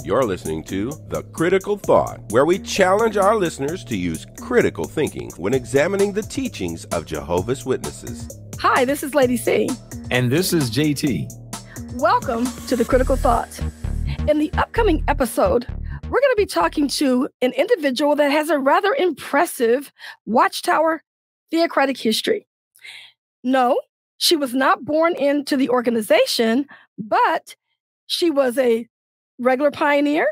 You're listening to The Critical Thought, where we challenge our listeners to use critical thinking when examining the teachings of Jehovah's Witnesses. Hi, this is Lady C. And this is JT. Welcome to The Critical Thought. In the upcoming episode, we're going to be talking to an individual that has a rather impressive Watchtower theocratic history. No, she was not born into the organization, but she was a regular pioneer.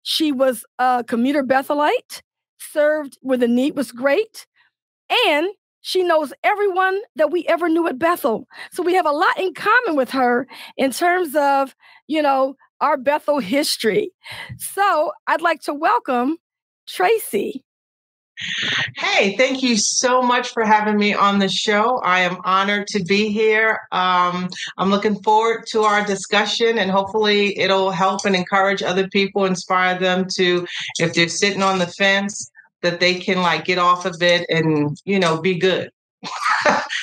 She was a commuter Bethelite, served where the need was great, and she knows everyone that we ever knew at Bethel. So we have a lot in common with her in terms of, our Bethel history. So I'd like to welcome Tracey. Hey, thank you so much for having me on the show. I am honored to be here. I'm looking forward to our discussion, and hopefully it'll help and encourage other people, inspire them to, if they're sitting on the fence, that they can get off of it and, be good.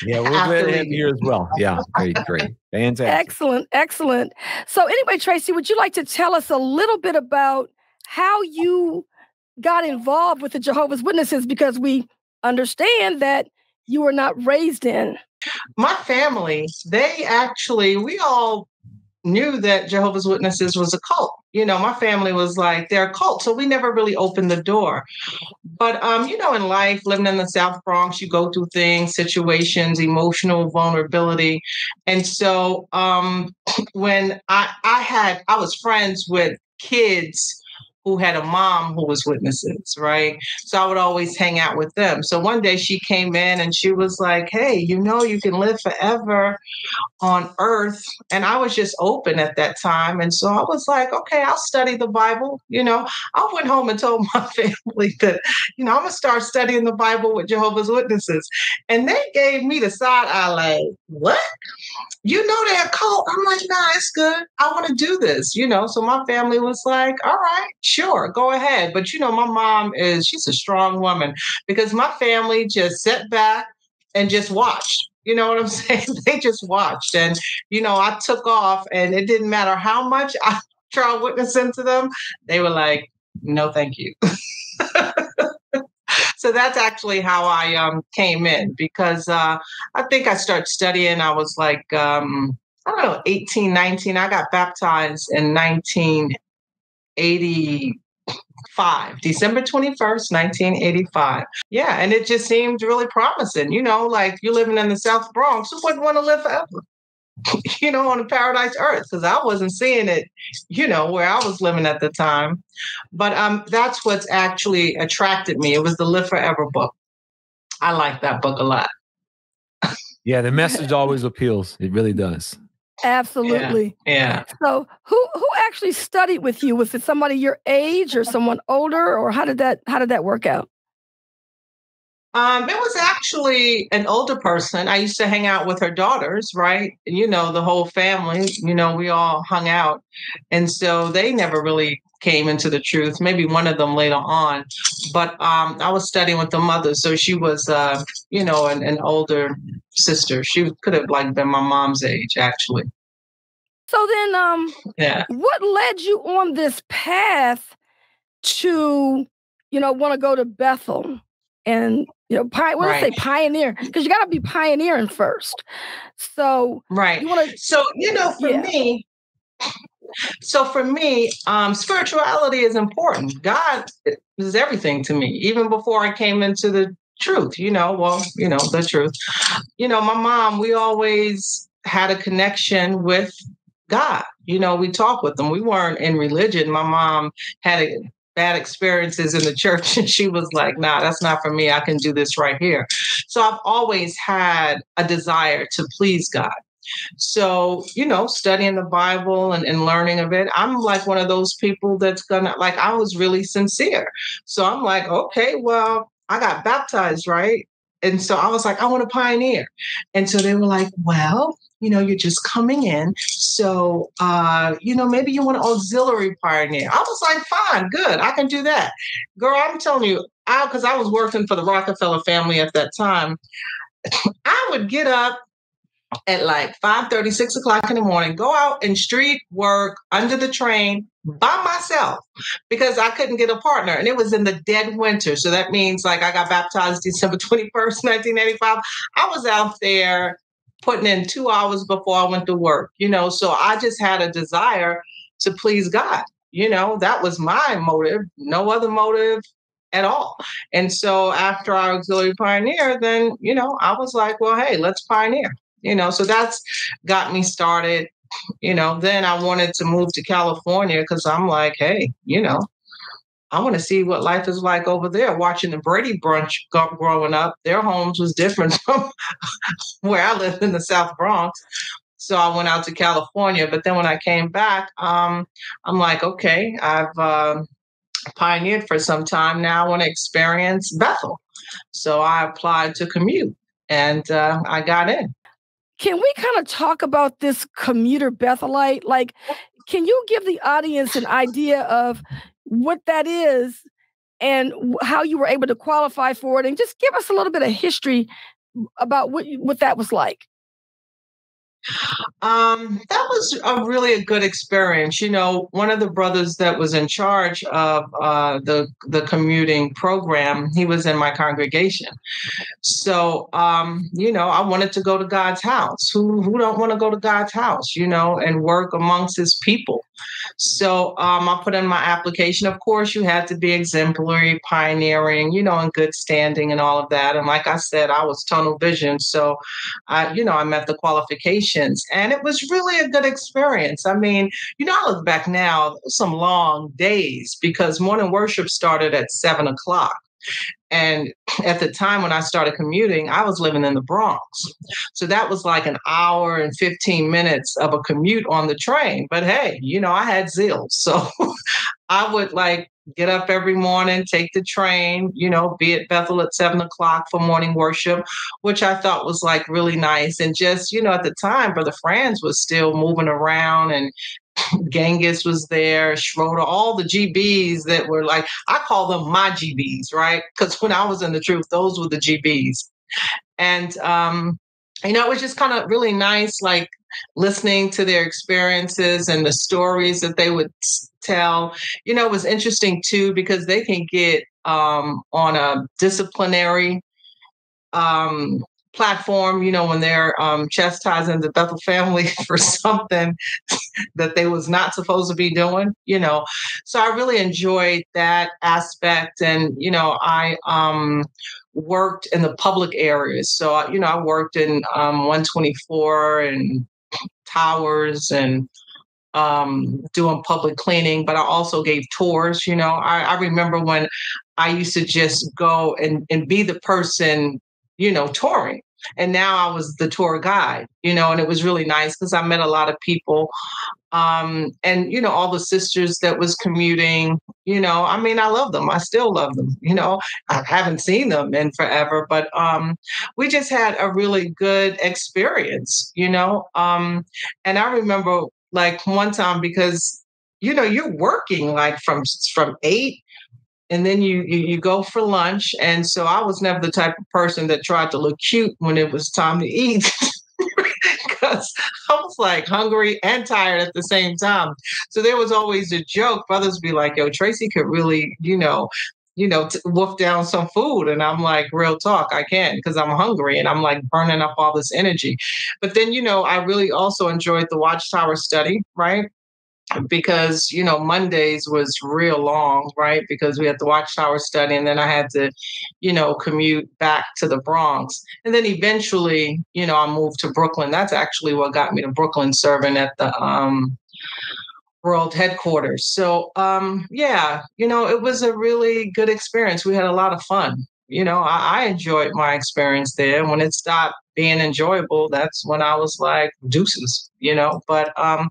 Yeah, we're glad to have you here as well. Yeah, great. Fantastic. Excellent. So anyway, Tracey, would you like to tell us a little bit about how you got involved with the Jehovah's Witnesses, because we understand that you were not raised in? My family, we all knew that Jehovah's Witnesses was a cult. My family was like, they're a cult. So we never really opened the door. But, in life, living in the South Bronx, you go through things, situations, emotional vulnerability. And so when I was friends with kids who had a mom who was witnesses, right? So I would always hang out with them. So one day she came in and she was like, hey, you can live forever on earth. And I was just open at that time. And so I was like, okay, I'll study the Bible. I went home and told my family that, I'm going to start studying the Bible with Jehovah's Witnesses. And they gave me the side eye like, what? They're a cult. I'm like, nah, it's good. I want to do this, So my family was like, all right, sure, go ahead. But, my mom she's a strong woman, because my family just sat back and just watched. You know what I'm saying? They just watched. And, I took off, and it didn't matter how much I tried witnessing to them. They were like, no, thank you. So that's actually how I came in, because I think I started studying. I was like, 18, 19. I got baptized in 1985, December 21st, 1985. Yeah, and it just seemed really promising. You're living in the South Bronx. Who wouldn't want to live forever? On a paradise earth, because I wasn't seeing it, where I was living at the time. But that's what's actually attracted me. It was the Live Forever book. I like that book a lot. Yeah, the message always appeals. It really does. Absolutely. Yeah. So who actually studied with you? Was it somebody your age or someone older, or how did that work out? It was actually an older person. I used to hang out with her daughters, right? The whole family, we all hung out. And so they never really came into the truth. Maybe one of them later on. But I was studying with the mother. So she was, an older sister. She could have been my mom's age, actually. So then what led you on this path to, want to go to Bethel? And, I say pioneer, because you got to be pioneering first. So, right. For me, spirituality is important. God is everything to me, even before I came into the truth, the truth. My mom, we always had a connection with God. We talked with them. We weren't in religion. My mom had bad experiences in the church, and she was like, nah, that's not for me. I can do this right here. So I've always had a desire to please God. So, studying the Bible and learning of it, I'm like one of those people that's gonna, I was really sincere. So I'm like, okay, well, I got baptized, right? And so I was like, I want to pioneer. And so they were like, well, you're just coming in. So, maybe you want an auxiliary pioneer. I was like, fine, good. I can do that. Girl, I'm telling you, because I was working for the Rockefeller family at that time, I would get up at like 5:30, 6 o'clock in the morning, go out and street work under the train by myself because I couldn't get a partner. And it was in the dead winter. So that means like I got baptized December 21st, 1985. I was out there putting in 2 hours before I went to work, so I just had a desire to please God. That was my motive, no other motive at all. And so after our auxiliary pioneer, then, I was like, well, hey, let's pioneer, so that's got me started. Then I wanted to move to California because I'm like, hey, I want to see what life is like over there. Watching the Brady Bunch growing up, their homes was different from where I lived in the South Bronx. So I went out to California. But then when I came back, I'm like, okay, I've pioneered for some time now. I want to experience Bethel. So I applied to Commute and I got in. Can we kind of talk about this Commuter Bethelite? Like, can you give the audience an idea of what that is and how you were able to qualify for it? And just give us a little bit of history about what that was like. That was really a good experience. One of the brothers that was in charge of the commuting program, he was in my congregation. So, I wanted to go to God's house. Who don't want to go to God's house, and work amongst his people? So I put in my application. Of course, you had to be exemplary, pioneering, in good standing and all of that. And like I said, I was tunnel vision. So, I met the qualifications. And it was really a good experience. I mean, I look back now, some long days because morning worship started at 7 o'clock. And at the time when I started commuting, I was living in the Bronx. So that was like an hour and 15 minutes of a commute on the train. But hey, I had zeal. So I would get up every morning, take the train, be at Bethel at 7 o'clock for morning worship, which I thought was really nice. And just, at the time, Brother Franz was still moving around and Genghis was there, Schroeder, all the GBs that were I call them my GBs, right? Because when I was in the truth, those were the GBs. And, it was just kind of really nice, listening to their experiences and the stories that they would tell. It was interesting too, because they can get on a disciplinary platform, when they're chastising the Bethel family for something that they was not supposed to be doing, So I really enjoyed that aspect. And, I worked in the public areas. So, I worked in 124 and Towers and doing public cleaning, but I also gave tours. I remember when I used to just go and be the person, touring. And now I was the tour guide, and it was really nice because I met a lot of people. And, all the sisters that was commuting, I love them. I still love them. I haven't seen them in forever, but we just had a really good experience, and I remember one time because, you're working from 8 and then you go for lunch. And so I was never the type of person that tried to look cute when it was time to eat because I was hungry and tired at the same time. So there was always a joke. Brothers be like, yo, Tracey could really, wolf down some food. And I'm like, real talk, I can't because I'm hungry and I'm burning up all this energy. But then, I really also enjoyed the Watchtower study, right? Because, Mondays was real long, right? Because we had the Watchtower study and then I had to, commute back to the Bronx. And then eventually, I moved to Brooklyn. That's actually what got me to Brooklyn, serving at the world headquarters. So, it was a really good experience. We had a lot of fun. I enjoyed my experience there. When it stopped being enjoyable, that's when I was like, deuces, but I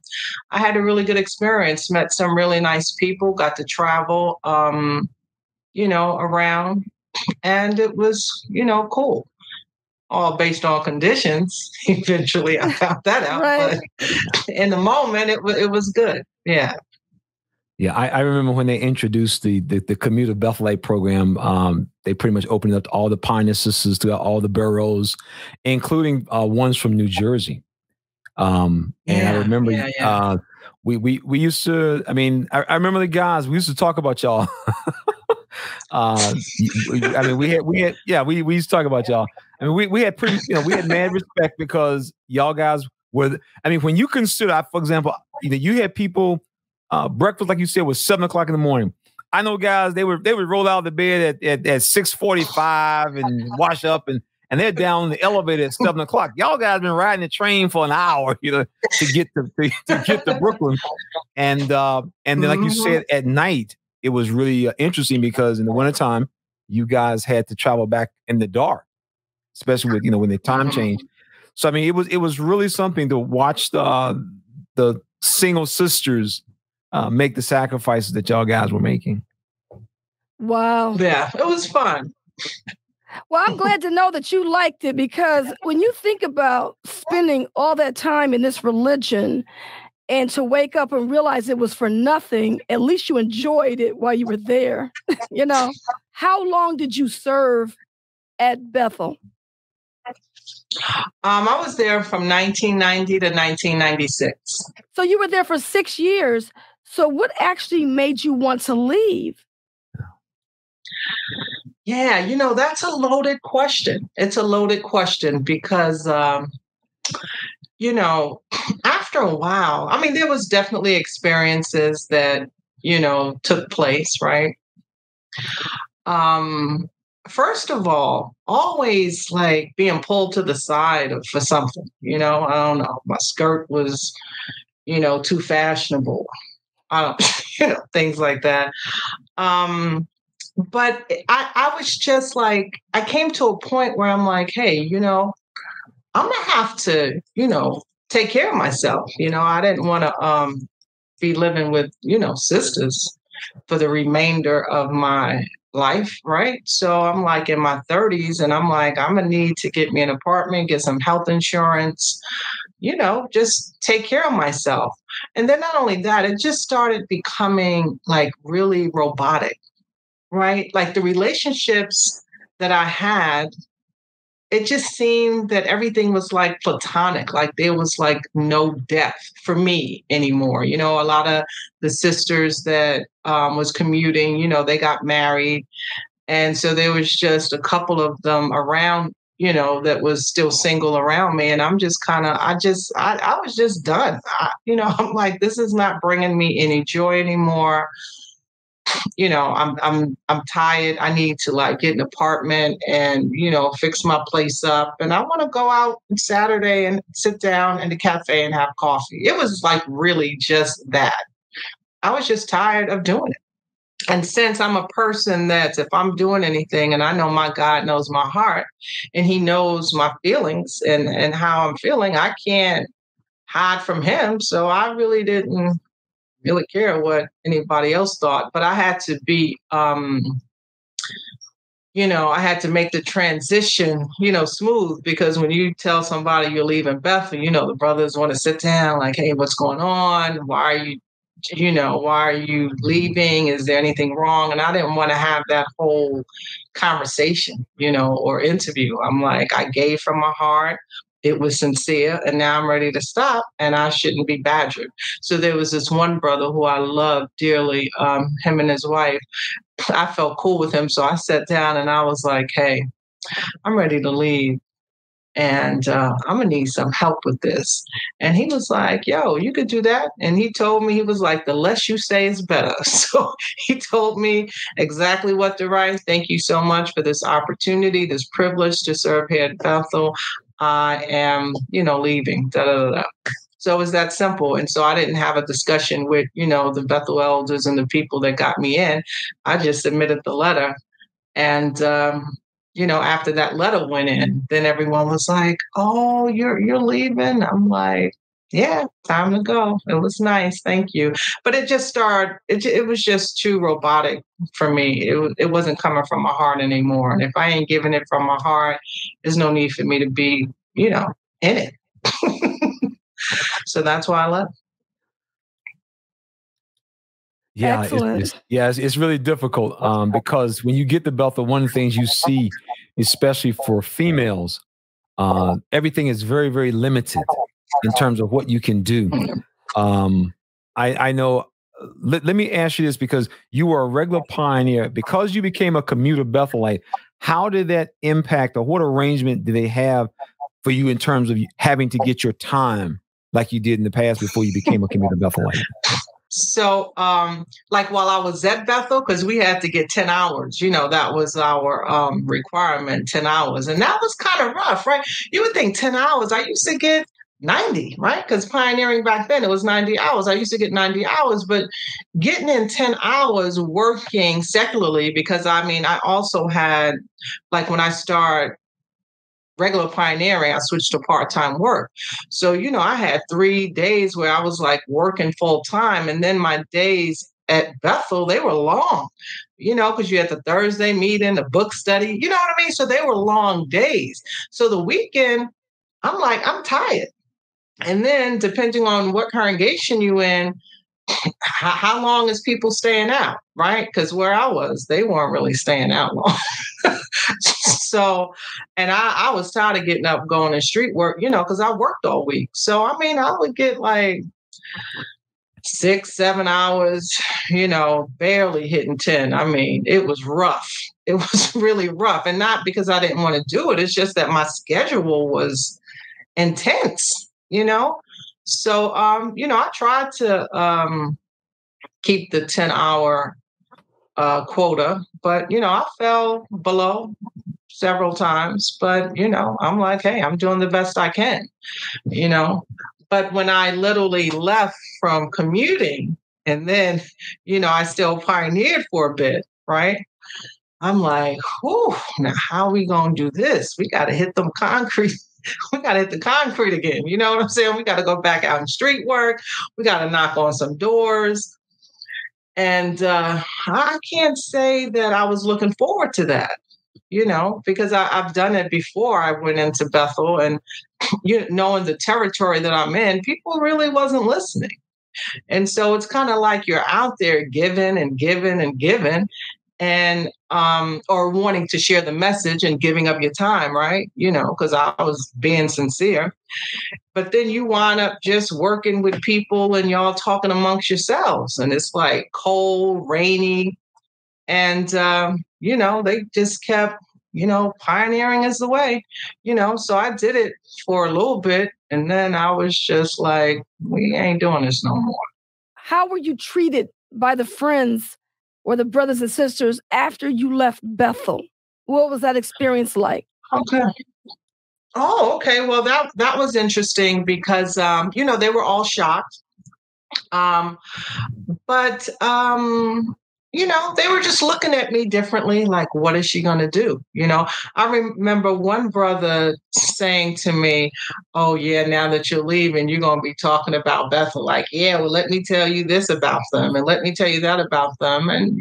had a really good experience, met some really nice people, got to travel, around, and it was, cool. All based on conditions. Eventually I found that out, right. But in the moment it was good. Yeah. Yeah, I remember when they introduced the Commuter Bethelite program. They pretty much opened up to all the Pioneer Sisters throughout all the boroughs, including ones from New Jersey. And I remember we used to. I mean, I remember the guys. We used to talk about y'all. I mean, we used to talk about y'all. I mean, we had pretty, we had mad respect because y'all guys were. I mean, when you consider, for example, you had people. Breakfast, like you said, was 7 o'clock in the morning. I know guys, they would roll out of the bed at 6:45 and wash up and they're down in the elevator at 7 o'clock. Y'all guys been riding the train for an hour, to get to Brooklyn. And then, like you said, at night, it was really interesting because in the wintertime, you guys had to travel back in the dark, especially with, when the time changed. So, I mean, it was really something to watch the single sisters make the sacrifices that y'all guys were making. Wow. Yeah, it was fun. Well, I'm glad to know that you liked it, because when you think about spending all that time in this religion and to wake up and realize it was for nothing, at least you enjoyed it while you were there. How long did you serve at Bethel? I was there from 1990 to 1996. So you were there for 6 years. So what actually made you want to leave? Yeah, that's a loaded question. It's a loaded question because, after a while, I mean, there was definitely experiences that, took place, right? First of all, always like being pulled to the side for something, I don't know. My skirt was, too fashionable. Things like that. But I was just like, I came to a point where I'm like, hey, I'm going to have to, take care of myself. I didn't want to be living with, sisters for the remainder of my life. Right. So I'm like in my 30s and I'm like, I'm going to need to get me an apartment, get some health insurance, just take care of myself. And then not only that, it just started becoming like really robotic, right? Like the relationships that I had, it just seemed that everything was like platonic, like there was like no depth for me anymore. A lot of the sisters that was commuting, they got married. And so there was just a couple of them around, that was still single around me. And I'm just kind of, I was just done. I'm like, this is not bringing me any joy anymore. I'm tired. I need to like get an apartment and, fix my place up. And I want to go out on Saturday and sit down in the cafe and have coffee. It was like really just that. I was just tired of doing it. And since I'm a person that if I'm doing anything and I know my God knows my heart and he knows my feelings and how I'm feeling, I can't hide from him. So I really didn't really care what anybody else thought, but I had to be, I had to make the transition, smooth, because when you tell somebody you're leaving Bethel, the brothers want to sit down like, hey, what's going on? Why are you leaving? Is there anything wrong? And I didn't want to have that whole conversation, or interview. I'm like, I gave from my heart. It was sincere, and now I'm ready to stop, and I shouldn't be badgered. So there was this one brother who I loved dearly, him and his wife. I felt cool with him, so I sat down and I was like, hey, I'm ready to leave, and I'm going to need some help with this. And he was like, yo, you could do that. And he told me, he was like, the less you say is better. So he told me exactly what to write. Thank you so much for this opportunity, this privilege to serve here at Bethel. I am, leaving. Da, da, da, da. So it was that simple. And so I didn't have a discussion with, the Bethel elders and the people that got me in. I just submitted the letter. And, after that letter went in, then everyone was like, oh, you're leaving. I'm like, yeah, time to go. It was nice. Thank you. But it just started, it was just too robotic for me. It wasn't coming from my heart anymore. And if I ain't giving it from my heart, there's no need for me to be, in it. So that's why I left. Yeah, Excellent. it's really difficult because when you get to Bethel, one of the things you see, especially for females, everything is very, very limited in terms of what you can do. I know. Let me ask you this, because you were a regular pioneer, because you became a commuter Bethelite. How did that impact, or what arrangement do they have for you in terms of having to get your time like you did in the past before you became a commuter Bethelite? So, like while I was at Bethel, because we had to get 10 hours, that was our requirement, 10 hours. And that was kind of rough, right? You would think 10 hours. I used to get 90, right? Because pioneering back then, it was 90 hours. I used to get 90 hours, but getting in 10 hours working secularly, because I also had, like when I started regular pioneering, I switched to part-time work. So, I had 3 days where I was like working full time. And then my days at Bethel, they were long, because you had the Thursday meeting, the book study, you know what I mean? So they were long days. So the weekend, I'm tired. And then depending on what congregation you in, how long is people staying out, right? Because where I was, they weren't really staying out long. So, and I was tired of getting up, going to street work, because I worked all week. So, I would get like 6, 7 hours, barely hitting 10. It was rough. It was really rough. And not because I didn't want to do it. It's just that my schedule was intense, So, I tried to keep the 10-hour quota, but, I fell below several times, but, I'm like, hey, I'm doing the best I can, But when I literally left from commuting, and then, I still pioneered for a bit, right? I'm like, whew, now how are we going to do this? We got to hit them concrete. We got to hit the concrete again. You know what I'm saying? We got to go back out in street work. We got to knock on some doors. And I can't say that I was looking forward to that, because I've done it before. I went into Bethel, and knowing the territory that I'm in, people really wasn't listening. And so it's kind of like you're out there giving and giving and giving, and or wanting to share the message and giving up your time, right? Because I was being sincere. But then you wind up just working with people and y'all talking amongst yourselves. And it's like cold, rainy. And, they just kept, pioneering is the way, So I did it for a little bit. And then I was just like, we ain't doing this no more. How were you treated by the friends or the brothers and sisters after you left Bethel? What was that experience like? Okay. Oh, okay. Well, that was interesting because, they were all shocked. But they were just looking at me differently, like, what is she going to do? I remember one brother saying to me, oh, yeah, now that you're leaving, you're going to be talking about Bethel. Like, yeah, well, let me tell you this about them and let me tell you that about them. And,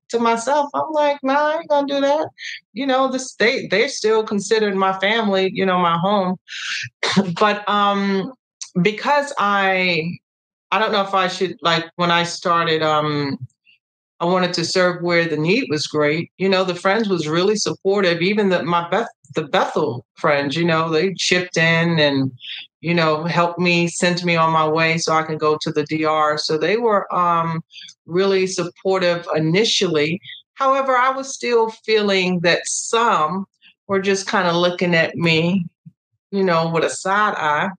to myself, I'm like, nah, I ain't going to do that. They're still considered my family, my home. But because I don't know if I should, like, when I started, I wanted to serve where the need was great. The friends was really supportive. Even the Bethel friends, they chipped in and, helped me, sent me on my way so I can go to the DR. So they were really supportive initially. However, I was still feeling that some were just kind of looking at me, with a side eye.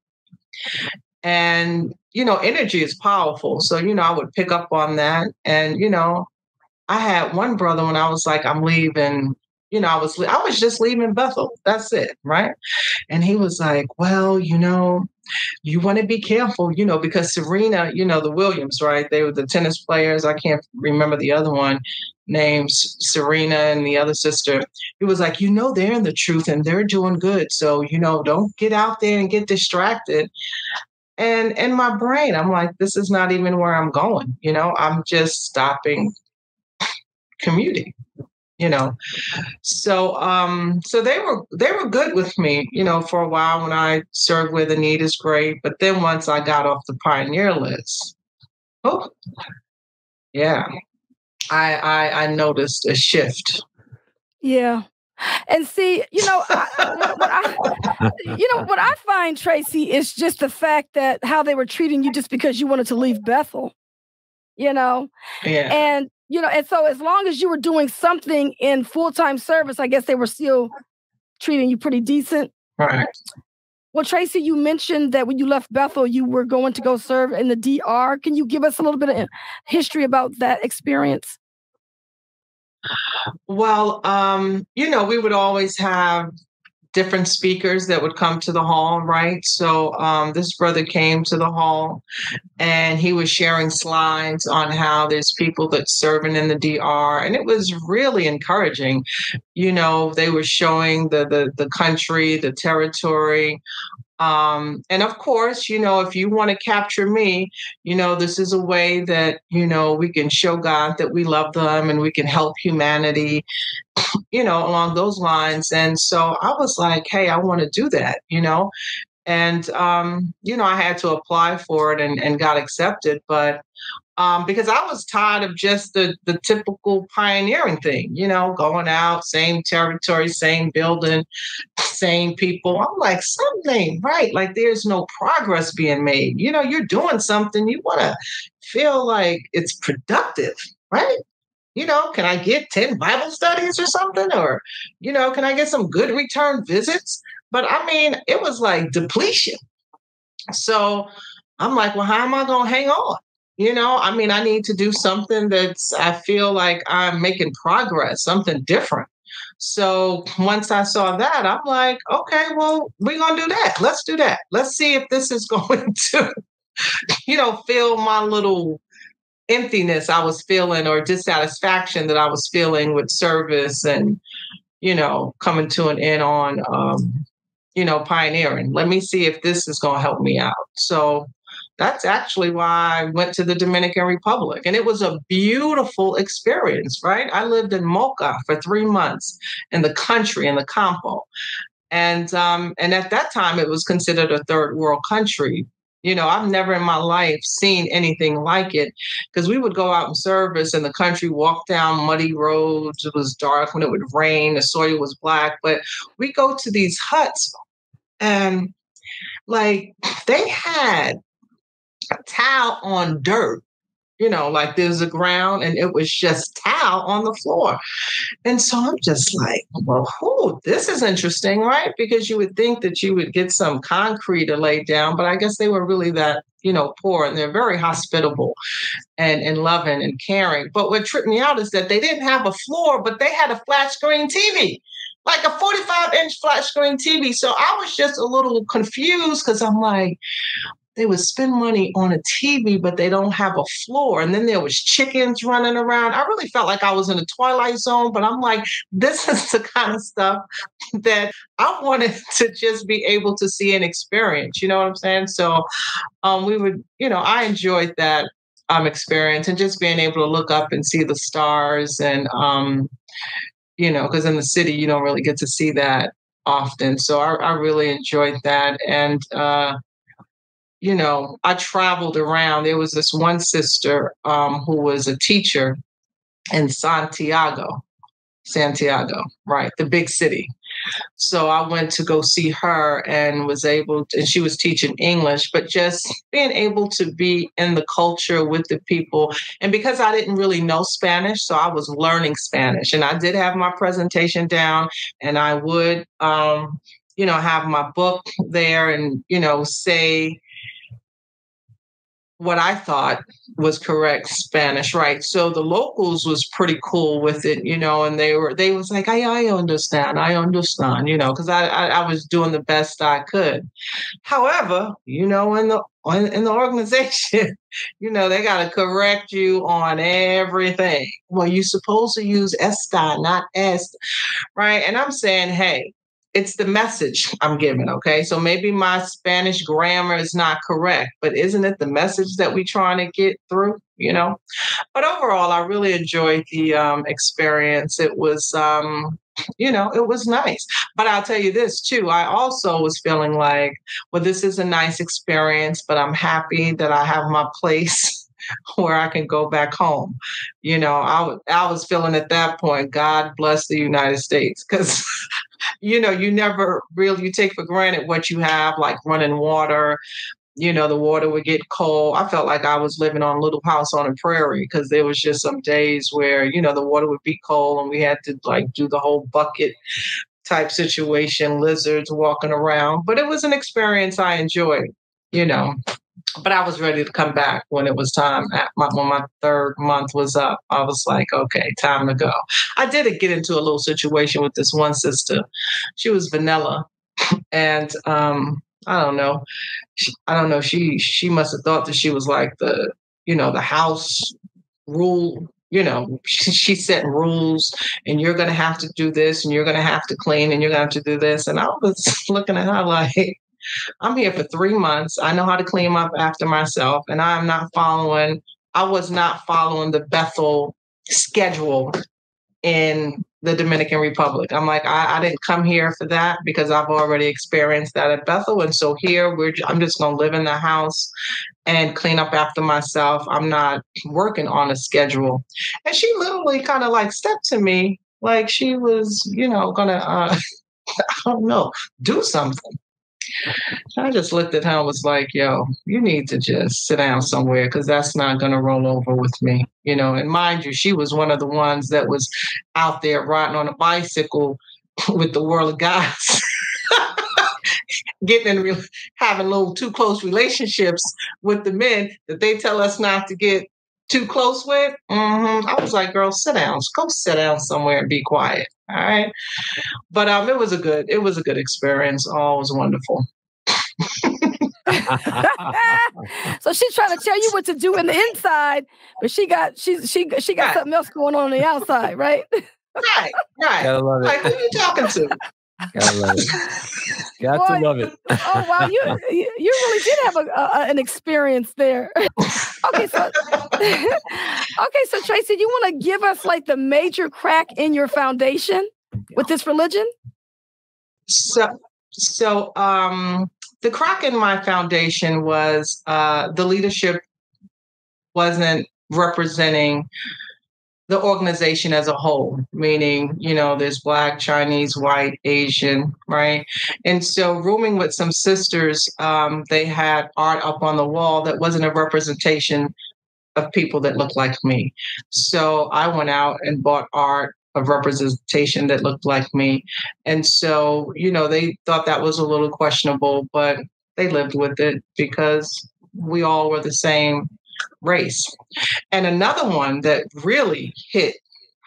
And, energy is powerful. So, I would pick up on that. And, I had one brother when I was like, I'm leaving, I was just leaving Bethel. That's it. Right. And he was like, well, you want to be careful, because Serena, the Williams, right? They were the tennis players. I can't remember the other one names, Serena and the other sister. He was like, they're in the truth and they're doing good. So, don't get out there and get distracted. And in my brain, I'm like, this is not even where I'm going. I'm just stopping commuting, So, so they were good with me, for a while when I served where the need is great. But then once I got off the pioneer list, Yeah. I noticed a shift. Yeah. And see, what I find, Tracey, is just the fact that how they were treating you just because you wanted to leave Bethel, Yeah. and and so as long as you were doing something in full-time service, I guess they were still treating you pretty decent. Right. Well, Tracey, you mentioned that when you left Bethel, you were going to go serve in the DR. Can you give us a little bit of history about that experience? Well, we would always have different speakers that would come to the hall, right? So this brother came to the hall and he was sharing slides on how there's people that's serving in the DR. And it was really encouraging. They were showing the country, the territory. And of course, if you want to capture me, this is a way that, we can show God that we love them and we can help humanity, along those lines. And so I was like, hey, I want to do that, and, I had to apply for it and got accepted. But because I was tired of just the typical pioneering thing, going out, same territory, same building, same people. I'm like, something ain't right. Like there's no progress being made. You're doing something. You want to feel like it's productive, right? Can I get 10 Bible studies or something? Or, can I get some good return visits? But I mean, it was like depletion. So I'm like, well, how am I going to hang on? I need to do something I feel like I'm making progress, something different. So once I saw that, I'm like, okay, well, we're going to do that. Let's do that. Let's see if this is going to, fill my little emptiness I was feeling or dissatisfaction that I was feeling with service and, coming to an end on, pioneering. Let me see if this is going to help me out. So that's actually why I went to the Dominican Republic. And it was a beautiful experience, right? I lived in Mocha for 3 months in the country, in the Campo. And at that time, it was considered a third world country. I've never in my life seen anything like it because we would go out in service in the country, walk down muddy roads. It was dark when it would rain. The soil was black. But we go to these huts and like they had a towel on dirt, like there's a ground and it was just towel on the floor. And so I'm just like, well, this is interesting, right? Because you would think that you would get some concrete to lay down, but I guess they were really that, poor, and they're very hospitable and loving and caring. But what tripped me out is that they didn't have a floor, but they had a flat screen TV. Like a 45-inch flat screen TV. So I was just a little confused because I'm like, they would spend money on a TV, but they don't have a floor. And then there was chickens running around. I really felt like I was in a Twilight Zone, but I'm like, this is the kind of stuff that I wanted to just be able to see and experience. You know what I'm saying? So we would, I enjoyed that experience and just being able to look up and see the stars and, because in the city, you don't really get to see that often. So I really enjoyed that. And, I traveled around. There was this one sister who was a teacher in Santiago, right? The big city. So I went to go see her and and she was teaching English, but just being able to be in the culture with the people. And because I didn't really know Spanish, so I was learning Spanish and I did have my presentation down and I would, have my book there and, say what I thought was correct Spanish, right? So the locals was pretty cool with it, and they was like, I understand, because I was doing the best I could. However, in the organization, they got to correct you on everything. Well, you're supposed to use esta, not est, right? And I'm saying, hey, it's the message I'm giving, okay? So maybe my Spanish grammar is not correct, but isn't it the message that we're trying to get through, But overall, I really enjoyed the experience. It was, it was nice. But I'll tell you this, too. I also was feeling like, well, this is a nice experience, but I'm happy that I have my place where I can go back home. I was feeling at that point, God bless the United States, because you you take for granted what you have, like running water. The water would get cold. I felt like I was living on a little house on a prairie, because there was just some days where, the water would be cold and we had to like do the whole bucket type situation, lizards walking around. But it was an experience I enjoyed, But I was ready to come back when it was time. When my 3rd month was up, I was like, okay, time to go. I did get into a little situation with this one sister. She was vanilla. And I don't know. She must have thought that she was like the house rule. She's setting rules, and you're going to have to do this, and you're going to have to clean, and you're going to have to do this. And I was looking at her like, I'm here for 3 months. I know how to clean up after myself, and I was not following the Bethel schedule in the Dominican Republic. I'm like, I didn't come here for that, because I've already experienced that at Bethel. And so here I'm just going to live in the house and clean up after myself. I'm not working on a schedule. And she literally kind of like stepped to me like she was, going to, I don't know, do something. I just looked at her and was like, yo, you need to just sit down somewhere, because that's not going to roll over with me. And mind you, she was one of the ones that was out there riding on a bicycle with the world of guys, having a little too close relationships with the men that they tell us not to get too close with. I was like, girl, sit down. Go sit down somewhere and be quiet. All right. But it was a good experience. Oh, it was wonderful. So she's trying to tell you what to do in the inside, but she got something else going on the outside, right? Right. Gotta love it. Like, who are you talking to? Gotta love it. Got to love it. Oh wow, you really did have an experience there. Okay, so Tracey, you want to give us like the major crack in your foundation with this religion? So the crack in my foundation was the leadership wasn't representing the organization as a whole, meaning, there's Black, Chinese, white, Asian, right? And so rooming with some sisters, they had art up on the wall that wasn't a representation of people that looked like me. So I went out and bought art of representation that looked like me. And so, they thought that was a little questionable, but they lived with it because we all were the same race. And another one that really hit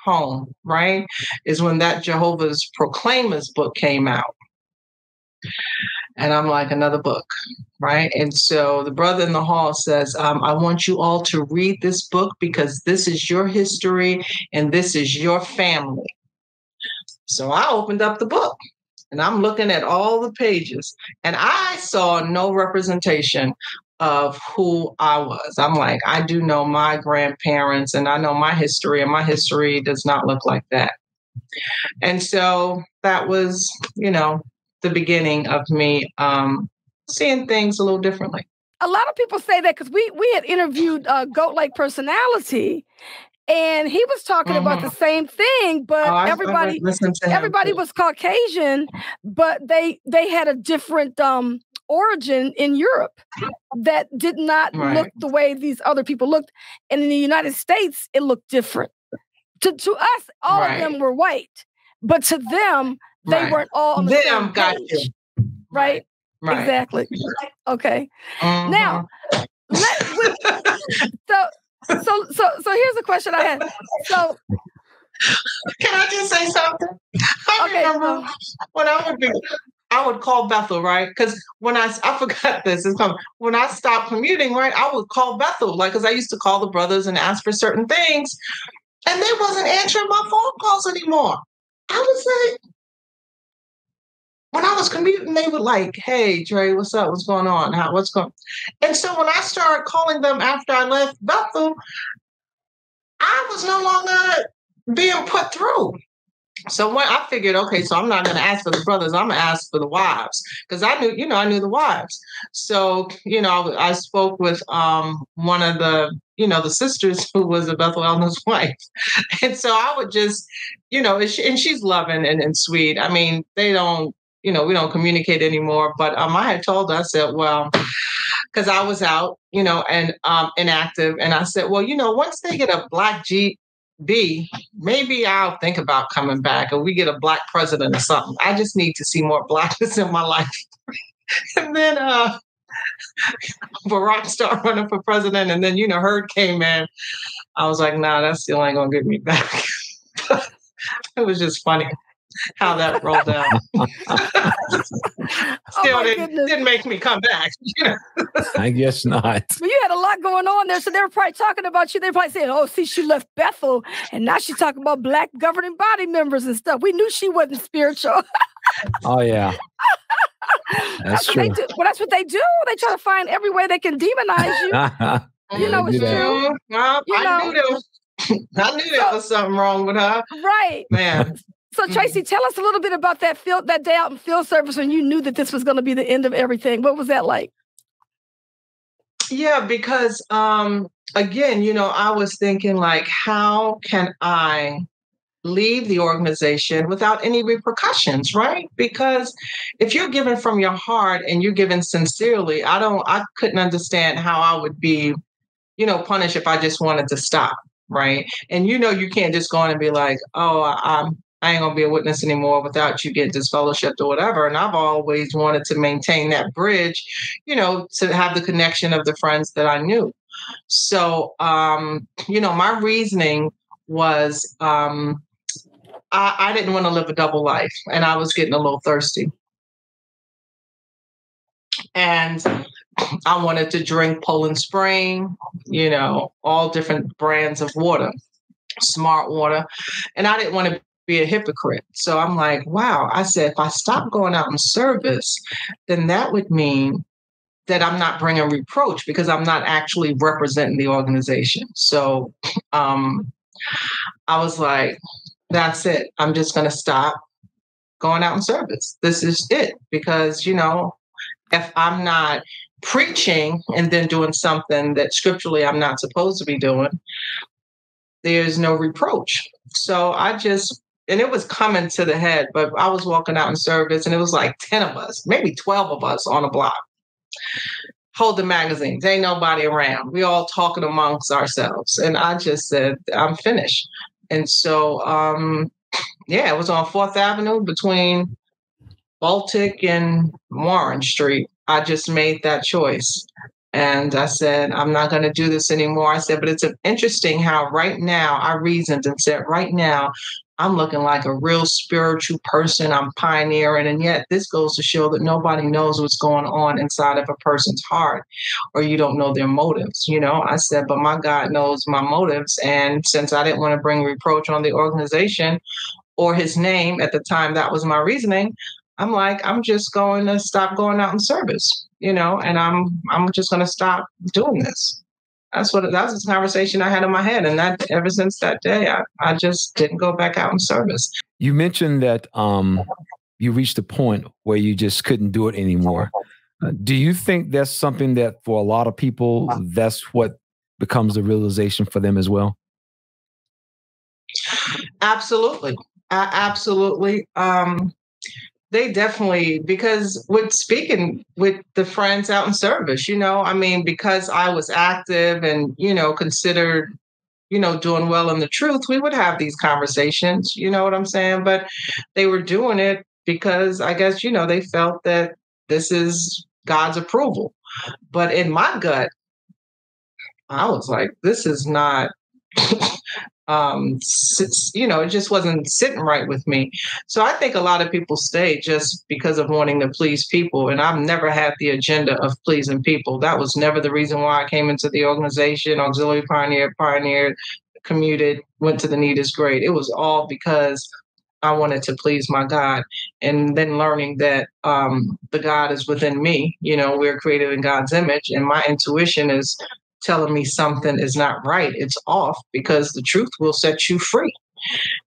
home, right, is when that Jehovah's Proclaimers book came out. And I'm like, another book, right? And so the brother in the hall says, I want you all to read this book, because this is your history and this is your family. So I opened up the book and I'm looking at all the pages, and I saw no representation of who I was. I'm like, I do know my grandparents and I know my history, and my history does not look like that. And so that was, the beginning of me seeing things a little differently. A lot of people say that because we had interviewed Goat-like Personality, and he was talking about the same thing, but everybody was Caucasian, but they had a different origin in Europe that did not look the way these other people looked. And in the United States, it looked different. To us, all of them were white, but to them, they weren't all on the same page. Right? Exactly. Okay. Now, so here's a question I had. So, can I just say something? I remember when I would call Bethel, right? Because when I forgot this, when I stopped commuting, right, I would call Bethel, like, because I used to call the brothers and ask for certain things, and they wasn't answering my phone calls anymore. I was like, when I was commuting, they were like, hey, Trey, what's up? What's going on? What's going on? And so when I started calling them after I left Bethel, I was no longer being put through. So when I figured, okay, so I'm not going to ask for the brothers, I'm going to ask for the wives, because I knew the wives. So, I spoke with one of the the sisters who was a Bethel elder's wife. And so I would just, and she's loving and sweet. I mean, they don't, we don't communicate anymore. But I had told her, I said, well, because I was out, and inactive. And I said, well, once they get a black GB, maybe I'll think about coming back, or we get a black president or something. I just need to see more blackness in my life. And then Barack started running for president, and then Hurd came in. I was like, nah, that still ain't gonna get me back. It was just funny how that rolled out. Still didn't make me come back. I guess not. But you had a lot going on there, so they were probably talking about you. They were probably saying, "Oh, see, she left Bethel, and now she's talking about black governing body members and stuff." We knew she wasn't spiritual. Oh yeah, that's true. What they do. Well, that's what they do. They try to find every way they can demonize you. It's true. I knew there was something wrong with her. Right, man. So Tracey, tell us a little bit about that day out in field service when you knew that this was going to be the end of everything. What was that like? Yeah, because again, I was thinking like, how can I leave the organization without any repercussions, right? Because if you're giving from your heart and you're giving sincerely, I couldn't understand how I would be, punished if I just wanted to stop, right? And you can't just go in and be like, oh, I ain't gonna be a witness anymore without you getting disfellowshipped or whatever. And I've always wanted to maintain that bridge, to have the connection of the friends that I knew. So, my reasoning was I didn't want to live a double life, and I was getting a little thirsty. And I wanted to drink Poland Spring, all different brands of water, smart water. And I didn't want to be a hypocrite. So I'm like, wow, I said, if I stop going out in service, then that would mean that I'm not bringing reproach because I'm not actually representing the organization. So I was like, that's it. I'm just going to stop going out in service. This is it. Because, if I'm not preaching and then doing something that scripturally I'm not supposed to be doing, there's no reproach. So and it was coming to the head, but I was walking out in service and it was like 10 of us, maybe 12 of us on a block, holding magazines. Ain't nobody around. We all talking amongst ourselves. And I just said, I'm finished. And so, it was on 4th Avenue between Baltic and Warren Street. I just made that choice. And I said, I'm not going to do this anymore. I said, but it's interesting how right now I reasoned and said, right now, I'm looking like a real spiritual person. I'm pioneering. And yet this goes to show that nobody knows what's going on inside of a person's heart, or you don't know their motives. I said, but my God knows my motives. And since I didn't want to bring reproach on the organization or his name at the time, that was my reasoning. I'm like, I'm just going to stop going out in service, and I'm just going to stop doing this. That was the conversation I had in my head. And that ever since that day, I just didn't go back out in service. You mentioned that you reached a point where you just couldn't do it anymore. Do you think that's something that for a lot of people, that's what becomes the realization for them as well? Absolutely. Absolutely. They definitely, because with speaking with the friends out in service, because I was active and, considered, doing well in the truth, we would have these conversations, you know what I'm saying? But they were doing it because I guess, they felt that this is God's approval. But in my gut, I was like, this is not, it just wasn't sitting right with me. So I think a lot of people stay just because of wanting to please people. And I've never had the agenda of pleasing people. That was never the reason why I came into the organization. Auxiliary pioneered, commuted, went to the need is great. It was all because I wanted to please my God. And then learning that the God is within me. We're created in God's image. And my intuition is telling me something is not right. It's off, because the truth will set you free.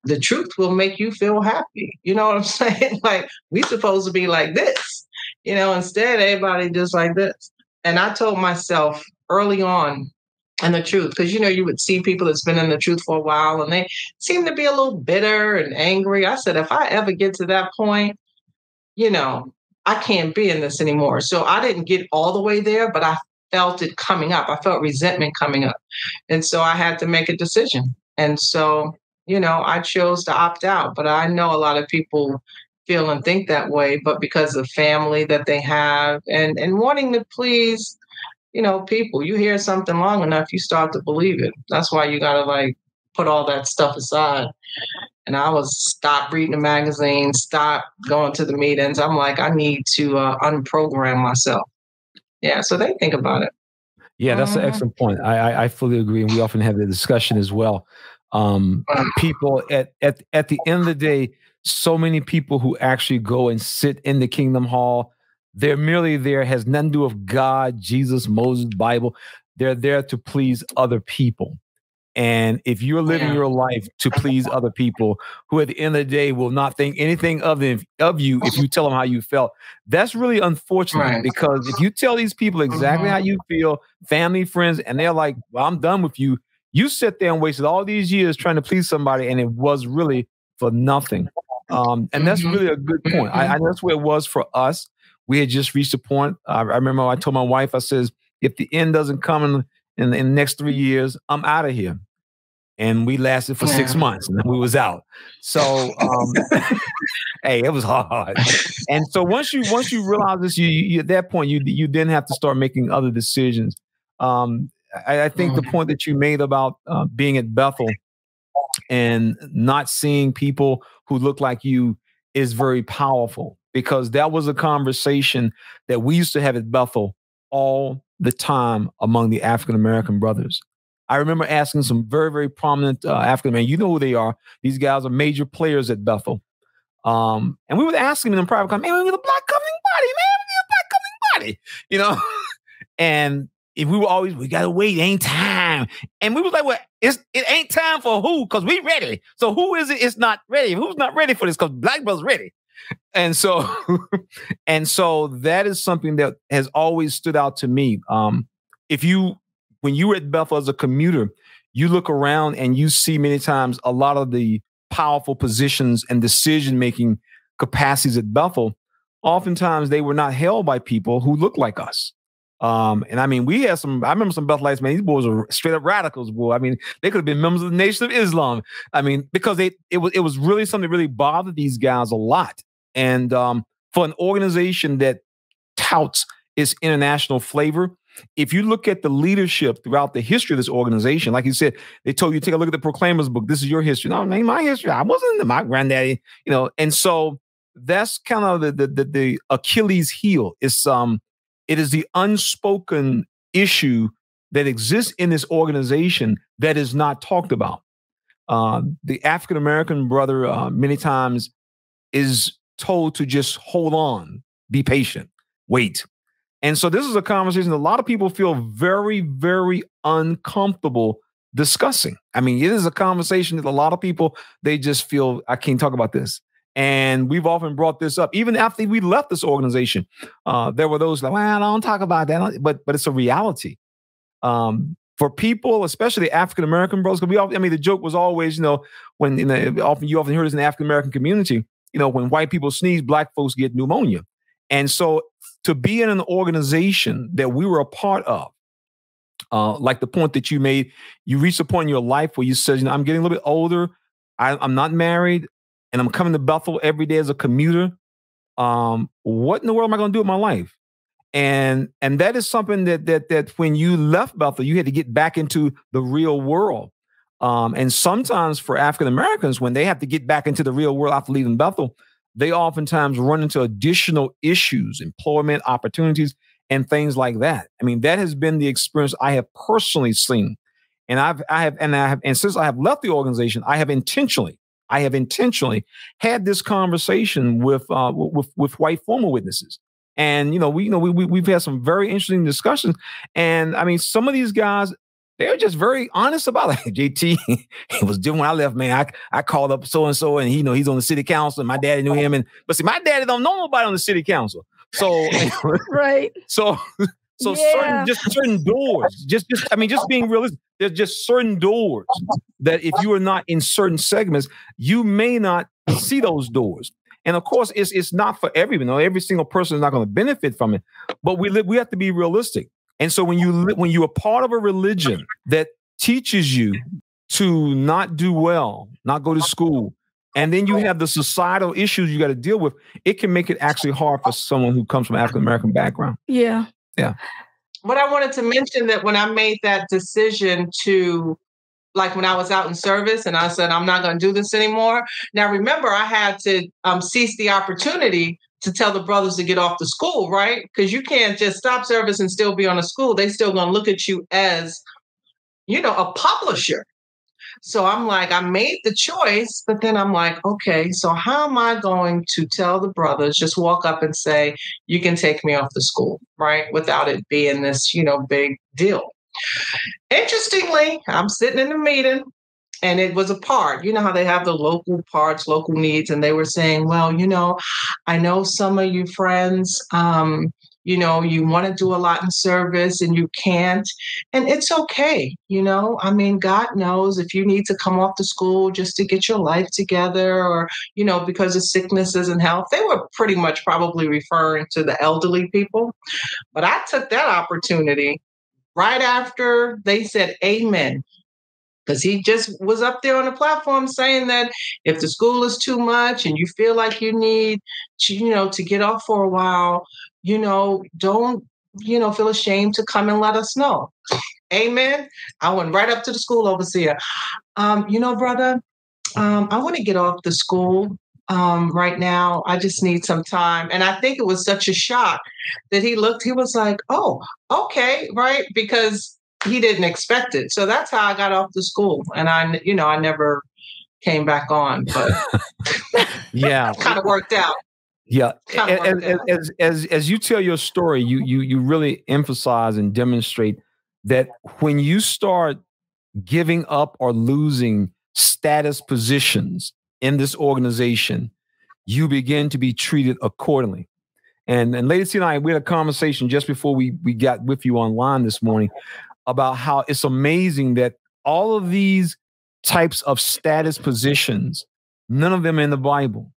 The truth will make you feel happy. You know what I'm saying? Like, we supposed to be like this, instead everybody just like this. And I told myself early on and the truth. Because, you would see people that's been in the truth for a while and they seem to be a little bitter and angry. I said, if I ever get to that point, I can't be in this anymore. So I didn't get all the way there, but I felt it coming up. I felt resentment coming up. And so I had to make a decision. And so, I chose to opt out. But I know a lot of people feel and think that way, but because of family that they have and wanting to please, people, you hear something long enough, you start to believe it. That's why you got to put all that stuff aside. And I was stop reading the magazine, stop going to the meetings. I'm like, I need to unprogram myself. Yeah, so they think about it. Yeah, that's an excellent point. I fully agree. And we often have the discussion as well. People at the end of the day, so many people who actually go and sit in the Kingdom Hall, they're merely there, has nothing to do with God, Jesus, Moses, Bible. They're there to please other people. And if you're living your life to please other people who at the end of the day will not think anything of you if you tell them how you felt, that's really unfortunate, because if you tell these people exactly how you feel, family, friends, and they're like, well, I'm done with you, you sit there and wasted all these years trying to please somebody and it was really for nothing. And that's really a good point. I know that's where it was for us. We had just reached a point. I remember I told my wife, I says, if the end doesn't come in the next 3 years, I'm out of here. And we lasted for 6 months and then we was out. So, hey, it was hard. And so once you realize this, you at that point, you then have to start making other decisions. I think the point that you made about being at Bethel and not seeing people who look like you is very powerful, because that was a conversation that we used to have at Bethel all the time among the African-American brothers. I remember asking some very, very prominent African-American, you know who they are. These guys are major players at Bethel. And we would ask them in private, man, we get a black covering body, man. We get a black covering body, And if we were always, we got to wait, it ain't time. And we was like, well, it ain't time for who? Because we ready. So who is it? It's not ready. Who's not ready for this? Because black brothers ready. And so, that is something that has always stood out to me. When you were at Bethel as a commuter, you look around and you see many times a lot of the powerful positions and decision-making capacities at Bethel. Oftentimes they were not held by people who look like us. And I mean, I remember some Bethelites, man, these boys were straight up radicals, boy. I mean, they could have been members of the Nation of Islam. I mean, because it was really something that really bothered these guys a lot. And for an organization that touts its international flavor, if you look at the leadership throughout the history of this organization, like you said, they told you, take a look at the Proclaimers book. This is your history. No, it ain't my history. I wasn't my granddaddy, And so that's kind of the Achilles heel. It is the unspoken issue that exists in this organization that is not talked about. The African-American brother many times is told to just hold on, be patient, wait. And so this is a conversation a lot of people feel very, very uncomfortable discussing. I mean, it is a conversation that a lot of people, they just feel, I can't talk about this. And we've often brought this up. Even after we left this organization, there were those like, well, I don't talk about that. But it's a reality. For people, especially African-American brothers, because the joke was always, when you often hear this in the African-American community, when white people sneeze, black folks get pneumonia. And so to be in an organization that we were a part of, like the point that you made, you reached a point in your life where you said, I'm getting a little bit older. I'm not married and I'm coming to Bethel every day as a commuter. What in the world am I going to do with my life? And that is something that when you left Bethel, you had to get back into the real world. And sometimes for African Americans, when they have to get back into the real world after leaving Bethel, they oftentimes run into additional issues, employment opportunities, and things like that. I mean, that has been the experience I have personally seen. And since I have left the organization, I have intentionally had this conversation with white former witnesses. And we've had some very interesting discussions. And I mean, some of these guys, they're just very honest about it. JT, it was different when I left, man. I called up so-and-so and he's on the city council and my daddy knew him. But see, my daddy don't know nobody on the city council. So, right. So So certain doors, just being realistic, there's just certain doors that if you are not in certain segments, you may not see those doors. And of course, it's not for everyone. Every single person is not going to benefit from it. But we have to be realistic. And so when you are part of a religion that teaches you to not do well, not go to school, and then you have the societal issues you got to deal with, it can make it actually hard for someone who comes from African American background. Yeah. Yeah. But I wanted to mention that when I made that decision to, like when I was out in service and I said, I'm not going to do this anymore. Now, remember, I had to seize the opportunity to tell the brothers to get off the school, right? Because you can't just stop service and still be on a school. They still going to look at you as, a publisher. So I'm like, I made the choice, but then I'm like, okay, so how am I going to tell the brothers, just walk up and say, you can take me off the school, right? Without it being this, big deal. Interestingly, I'm sitting in the meeting and it was a part, how they have the local parts, local needs. And they were saying, well, I know some of you friends, you want to do a lot in service and you can't. And it's okay. God knows if you need to come off the school just to get your life together or, because of sicknesses and health. They were pretty much probably referring to the elderly people. But I took that opportunity right after they said amen. Because he just was up there on the platform saying that if the school is too much and you feel like you need, to get off for a while, don't, feel ashamed to come and let us know. Amen. I went right up to the school overseer. Brother, I want to get off the school right now. I just need some time. And I think it was such a shock that he was like, oh, okay, right. Because he didn't expect it. So that's how I got off the school. And I never came back on, but yeah, kind of worked out. Yeah. As you tell your story, you really emphasize and demonstrate that when you start giving up or losing status positions in this organization, you begin to be treated accordingly. And Lady C and I, we had a conversation just before we got with you online this morning about how it's amazing that all of these types of status positions, none of them in the Bible.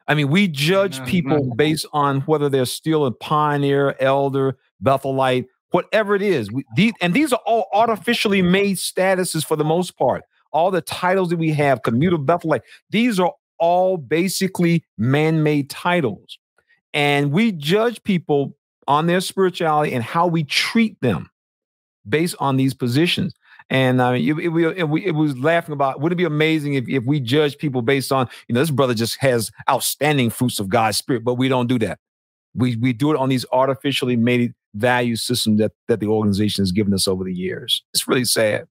I mean, we judge people based on whether they're still a pioneer, elder, Bethelite, whatever it is. These are all artificially made statuses for the most part. All the titles that we have, Commuter, Bethelite, these are all basically man-made titles. And we judge people on their spirituality and how we treat them based on these positions. And it was laughing about, wouldn't it be amazing if we judge people based on, this brother just has outstanding fruits of God's spirit, but we don't do that. We do it on these artificially made value systems that the organization has given us over the years. It's really sad.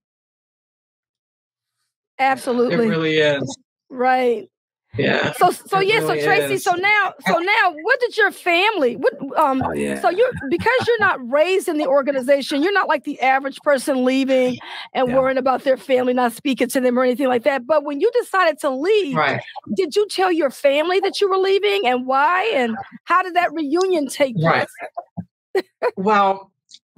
Absolutely. It really is. Right. Yeah. So Tracey, so now what did your family, so because you're not raised in the organization, you're not like the average person leaving and worrying about their family, not speaking to them or anything like that. But when you decided to leave, did you tell your family that you were leaving and why? And how did that reunion take place? Well,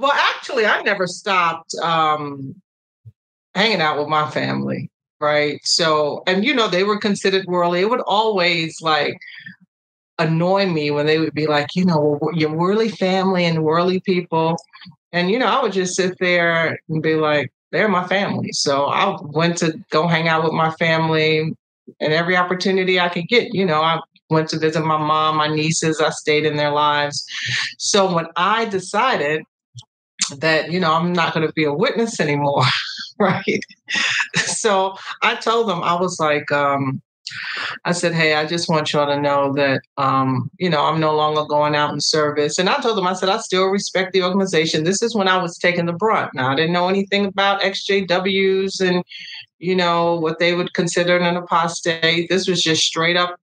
actually, I never stopped hanging out with my family. Right. So, and, they were considered worldly. It would always annoy me when they would be like, your worldly family and worldly people. And, I would just sit there and be like, they're my family. So I went to go hang out with my family and every opportunity I could get. I went to visit my mom, my nieces. I stayed in their lives. So when I decided that, I'm not going to be a witness anymore. Right. So I told them, I was like, I said, hey, I just want y'all to know that, I'm no longer going out in service. And I told them, I said, I still respect the organization. This is when I was taking the brunt. Now, I didn't know anything about Exjws and, what they would consider an apostate. This was just straight up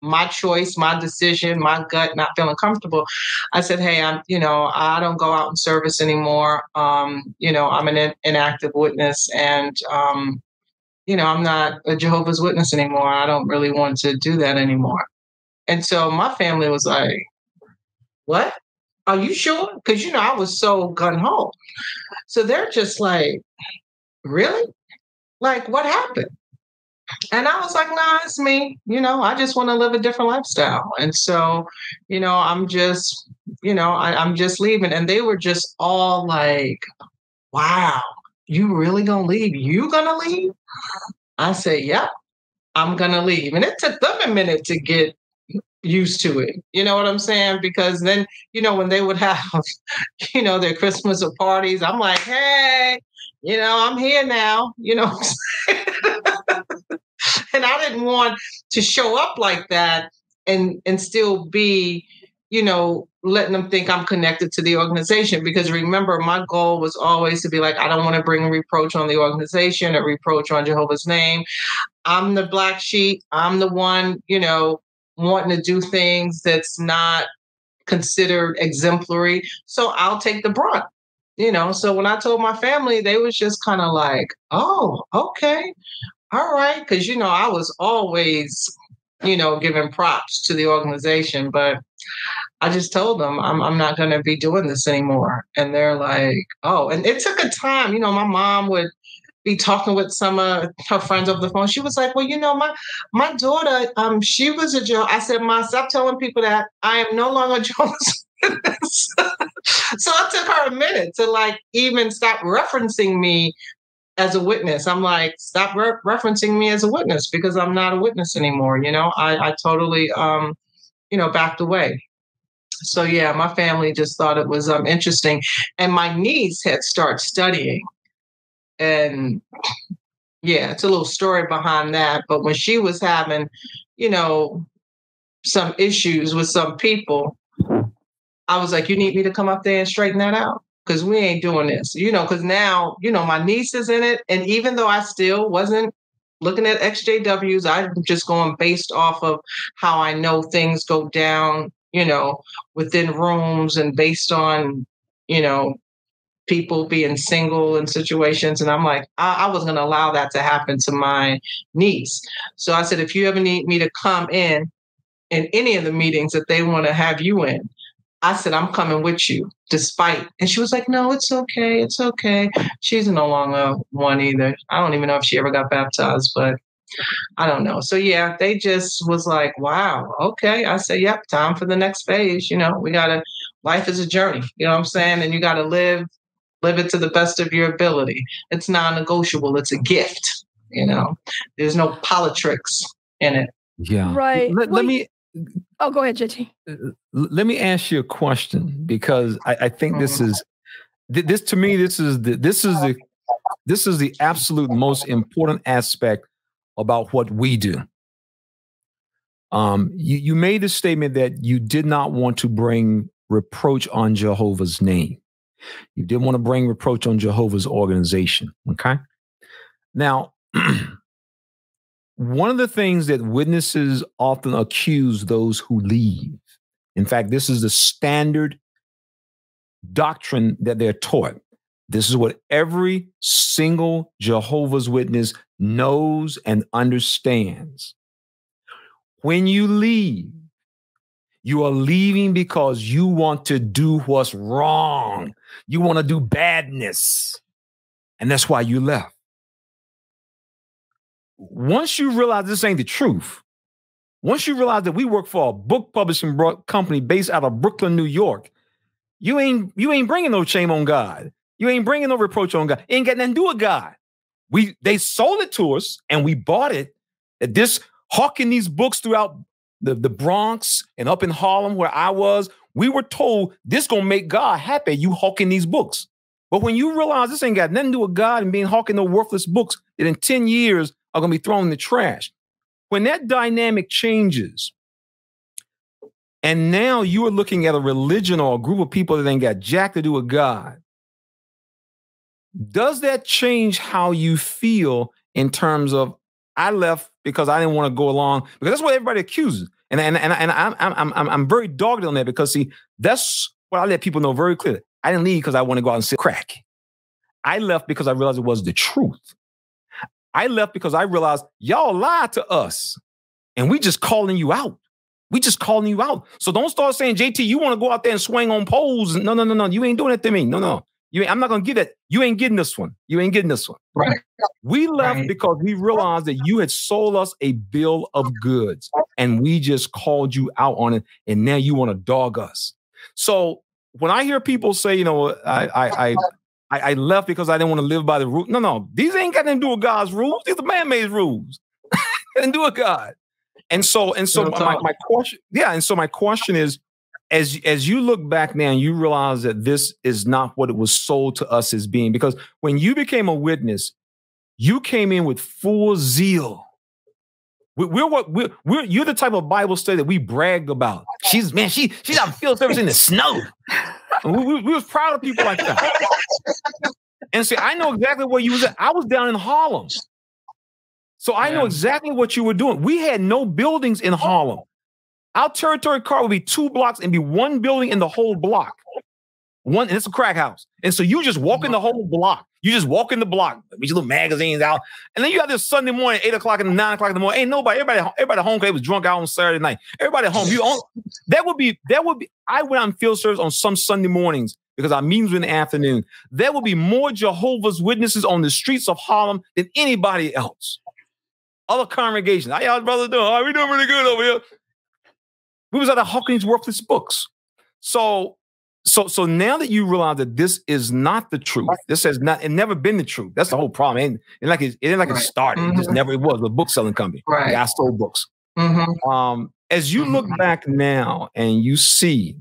my choice, my decision, my gut, not feeling comfortable. I said, hey, I don't go out in service anymore. I'm an inactive witness and, I'm not a Jehovah's Witness anymore. I don't really want to do that anymore. And so my family was like, what? are you sure? Because, I was so gung-ho. So they're just like, really? Like, what happened? And I was like, nah, it's me. I just want to live a different lifestyle. And so, I'm just, I'm just leaving. And they were just all like, wow, you really gonna leave? You gonna leave? I said, yep, I'm gonna leave. And it took them a minute to get used to it. You know what I'm saying? Because then, when they would have, their Christmas or parties, I'm like, hey, I'm here now, and I didn't want to show up like that and still be, letting them think I'm connected to the organization. Because remember, my goal was always to be like, I don't want to bring a reproach on the organization or reproach on Jehovah's name. I'm the black sheep. I'm the one, wanting to do things that's not considered exemplary. So I'll take the brunt. So when I told my family, they was just kind of like, oh, okay. All right. Because, I was always, giving props to the organization. But I just told them I'm not going to be doing this anymore. And they're like, oh, and it took a time. My mom would be talking with some of her friends over the phone. She was like, well, my daughter, she was a Jehovah. I said, Ma, stop telling people that I am no longer Jehovah's Witness. So it took her a minute to like even stop referencing me as a witness. I'm like, stop referencing me as a witness, because I'm not a witness anymore. I totally, backed away. So yeah, my family just thought it was interesting. And my niece had started studying. And yeah, it's a little story behind that. But when she was having, some issues with some people, I was like, you need me to come up there and straighten that out? Because we ain't doing this, because now, my niece is in it. And even though I still wasn't looking at XJWs, I'm just going based off of how I know things go down, within rooms, and based on, people being single in situations. And I'm like, I wasn't going to allow that to happen to my niece. So I said, if you ever need me to come in any of the meetings that they want to have you in, I said, I'm coming with you, despite. And she was like, no, it's okay. It's okay. She's no longer one either. I don't even know if she ever got baptized, but I don't know. So yeah, they just was like, wow, okay. I said, yep, time for the next phase. Life is a journey, you know what I'm saying? And you got to live it to the best of your ability. It's non-negotiable. It's a gift, There's no politics in it. Yeah. Right. Let me. Oh, go ahead, JT. Let me ask you a question, because I think this is to me, this is the absolute most important aspect about what we do. You made a statement that you did not want to bring reproach on Jehovah's name. You didn't want to bring reproach on Jehovah's organization. Okay. Now, one of the things that witnesses often accuse those who leave, in fact, this is the standard doctrine that they're taught. This is what every single Jehovah's Witness knows and understands. When you leave, you are leaving because you want to do what's wrong. You want to do badness. And that's why you left. Once you realize this ain't the truth, once you realize that we work for a book publishing company based out of Brooklyn, New York, you ain't bringing no shame on God. You ain't bringing no reproach on God. It ain't got nothing to do with God. They sold it to us and we bought it. This hawking these books throughout the Bronx and up in Harlem where I was, we were told this gonna make God happy, you hawking these books. But when you realize this ain't got nothing to do with God and being hawking no worthless books that in 10 years are gonna be thrown in the trash, when that dynamic changes, and now you are looking at a religion or a group of people that ain't got jack to do with God, does that change how you feel in terms of, I left because I didn't want to go along? Because that's what everybody accuses. And I'm very dogged on that, because see, that's what I let people know very clearly. I didn't leave because I want to go out and sell crack. I left because I realized it was the truth. I left because I realized y'all lied to us and we just calling you out. We just calling you out. So don't start saying, JT, you want to go out there and swing on poles. No. You ain't doing it to me. No. I'm not going to get it. You ain't getting this one. You ain't getting this one. Right. We left because we realized that you had sold us a bill of goods and we just called you out on it. And now you want to dog us. So when I hear people say, I left because I didn't want to live by the rules. No. These ain't got nothing to do with God's rules. These are man-made rules. Nothing to do with God. And so my question, and so my question is, as you look back now and you realize that this is not what it was sold to us as being, because when you became a witness, you came in with full zeal. You're the type of Bible study that we brag about. She's out field service in the snow. We was proud of people like that. And see, I know exactly where you was at. I was down in Harlem. So I know exactly what you were doing. We had no buildings in Harlem. Our territory car would be 2 blocks and be one building in the whole block. And it's a crack house. And so you just walk in the whole block. You just walk in the block with your little magazines out. And then you have this Sunday morning, 8 o'clock and 9 o'clock in the morning. Ain't nobody, everybody home because they was drunk out on Saturday night. Everybody home. That would be, I went out in field service on some Sunday mornings because our meetings were in the afternoon. There will be more Jehovah's Witnesses on the streets of Harlem than anybody else. Other congregations. How y'all brothers doing? Oh, we doing really good over here. We was at a Hawkins Worthless Books. So now that you realize that this is not the truth, this has never been the truth. That's the whole problem. It ain't like it started. It just never, it was a book selling company. Right. Yeah, I sold books. As you look back now and you see,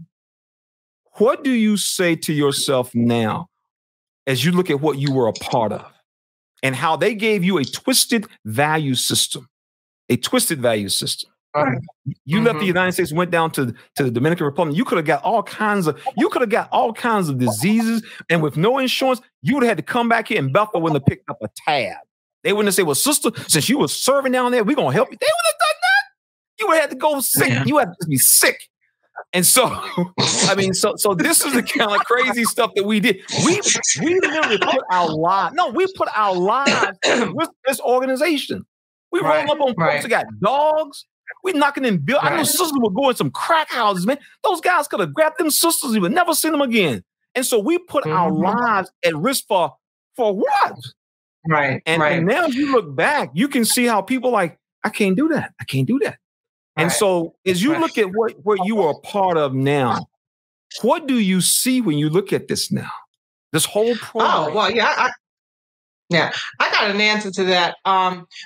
what do you say to yourself now as you look at what you were a part of and how they gave you a twisted value system? A twisted value system. Right. You left the United States, went down to the Dominican Republic. You could have got all kinds of diseases, and with no insurance, you would have had to come back here in Bethel when they picked up a tab. They wouldn't have said, "Well, sister, since you were serving down there, we're gonna help you." They would have done that. You would have had to go sick. Yeah. You had to be sick. And so, I mean, so this is the kind of crazy stuff that we did. We literally put our lives. No, we put our lives with this organization. We rolled up on folks that got dogs. We knocking in bills. I know sisters would go in some crack houses, man. Those guys could have grabbed them sisters. You would never see them again. And so we put our lives at risk for what? Right. And now you look back, you can see how people like, I can't do that. I can't do that. And so as you look at what you are a part of now, what do you see when you look at this now? This whole program. Oh, well, I got an answer to that.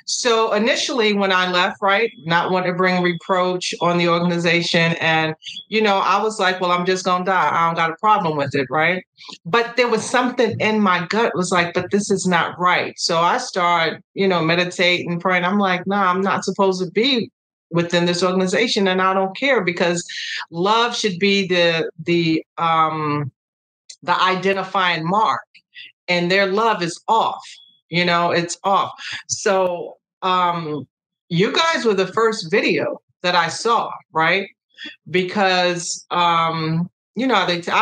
So initially when I left, not want to bring reproach on the organization. And, I was like, well, I'm just going to die. I don't got a problem with it. Right. But there was something in my gut was like, but this is not right. So I started, meditating, praying. I'm like, nah, I'm not supposed to be within this organization. And I don't care because love should be the identifying mark. And their love is off, it's off. So you guys were the first video that I saw, right? Because, I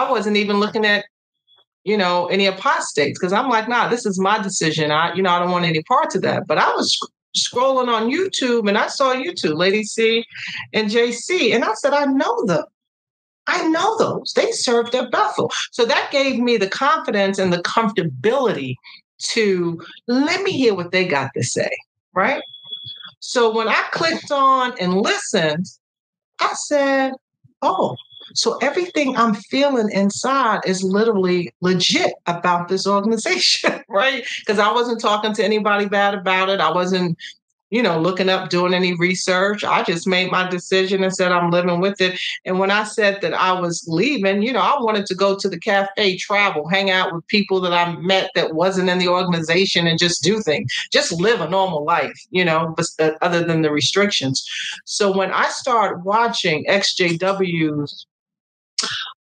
wasn't even looking at, any apostates because I'm like, nah, this is my decision. I don't want any parts of that. But I was scrolling on YouTube and I saw you two, Lady C and JC. And I said, I know them. I know those. They served at Bethel. So that gave me the confidence and the comfortability to let me hear what they got to say, right? So when I clicked on and listened, I said, oh, so everything I'm feeling inside is literally legit about this organization, right? Because I wasn't talking to anybody bad about it. I wasn't looking up, doing any research. I just made my decision and said, I'm living with it. And when I said that I was leaving, I wanted to go to the cafe, travel, hang out with people that I met that wasn't in the organization and just do things, just live a normal life, but other than the restrictions. So when I started watching Exjw's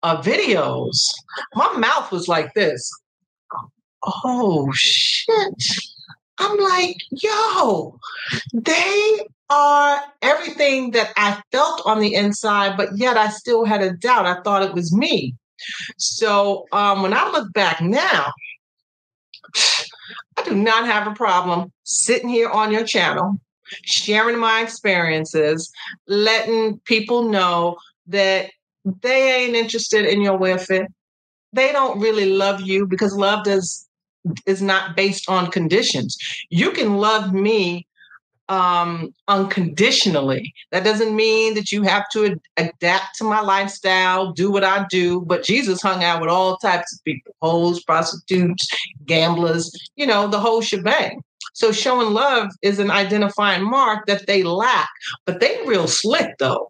videos, my mouth was like this. Oh, shit. I'm like, yo, they are everything that I felt on the inside, but yet I still had a doubt. I thought it was me. So when I look back now, I do not have a problem sitting here on your channel sharing my experiences, letting people know that they ain't interested in your welfare. They don't really love you because love is not based on conditions. You can love me unconditionally. That doesn't mean that you have to adapt to my lifestyle, do what I do. But Jesus hung out with all types of people, hoes, prostitutes, gamblers, the whole shebang. So showing love is an identifying mark that they lack, but they real slick though.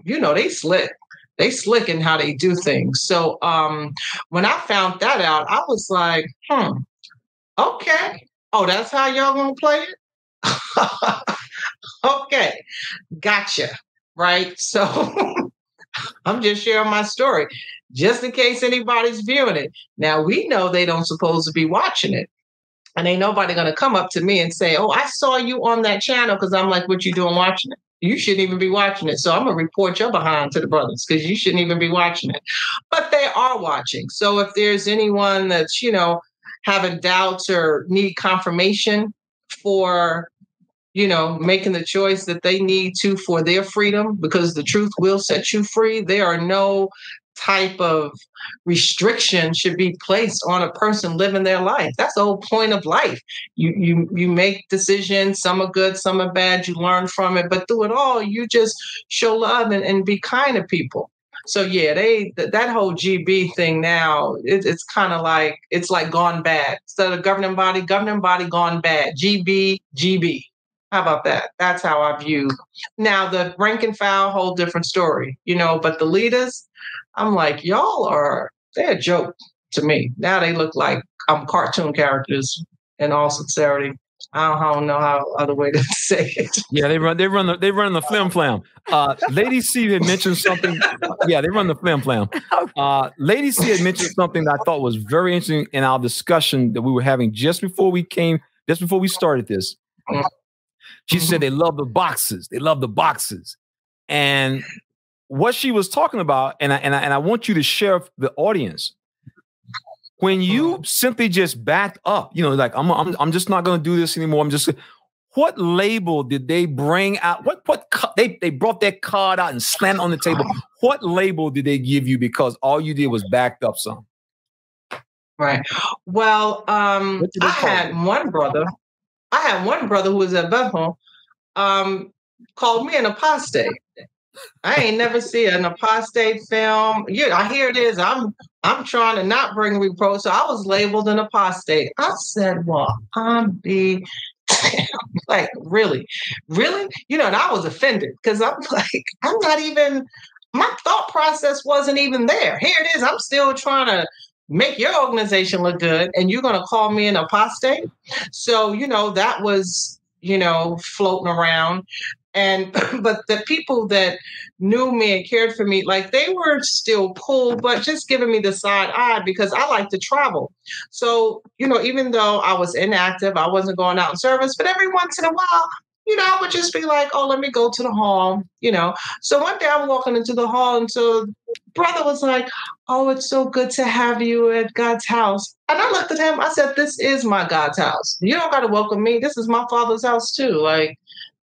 They slick. They slick in how they do things. So when I found that out, I was like, okay. Oh, that's how y'all gonna play it? Okay, gotcha. Right. So I'm just sharing my story just in case anybody's viewing it. Now we know they don't supposed to be watching it. And ain't nobody going to come up to me and say, oh, I saw you on that channel, because I'm like, what you doing watching it? You shouldn't even be watching it. So I'm going to report your behind to the brothers because you shouldn't even be watching it. But they are watching. So if there's anyone that's, having doubts or need confirmation for making the choice that they need to for their freedom, because the truth will set you free. There are no type of restriction should be placed on a person living their life. That's the whole point of life. You make decisions. Some are good, some are bad. You learn from it, but through it all, you just show love and be kind to people. So yeah, that whole GB thing now, it's kind of like, it's like gone bad. Instead of governing body gone bad. GB. How about that? That's how I view. Now the rank and file, whole different story, but the leaders, I'm like, they're a joke to me. Now they look like cartoon characters in all sincerity. I don't know how other way to say it. Yeah, they run the flim flam. Lady C had mentioned something. Yeah, they run the flim flam. Lady C had mentioned something that I thought was very interesting in our discussion that we were having just before we started this. She said they love the boxes. They love the boxes. And what she was talking about, and I want you to share with the audience, when you simply just backed up, like I'm just not going to do this anymore. What label did they bring out? They brought that card out and slammed on the table. What label did they give you because all you did was backed up some? Right. Well, I had one brother who was at Bethel, called me an apostate. I ain't never seen an apostate film. I hear it is. I'm trying to not bring reproach. So I was labeled an apostate. I said, well, I'm like, really? And I was offended because I'm like, I'm not even, my thought process wasn't even there. Here it is. I'm still trying to make your organization look good, and you're going to call me an apostate? So, that was, floating around. But the people that knew me and cared for me, like, they were still cool, but just giving me the side eye because I like to travel. So, even though I was inactive, I wasn't going out in service, but every once in a while, I would just be like, oh, let me go to the hall, So one day I'm walking into the hall, and so brother was like, oh, it's so good to have you at God's house. And I looked at him, I said, this is my God's house. You don't got to welcome me. This is my Father's house too. Like,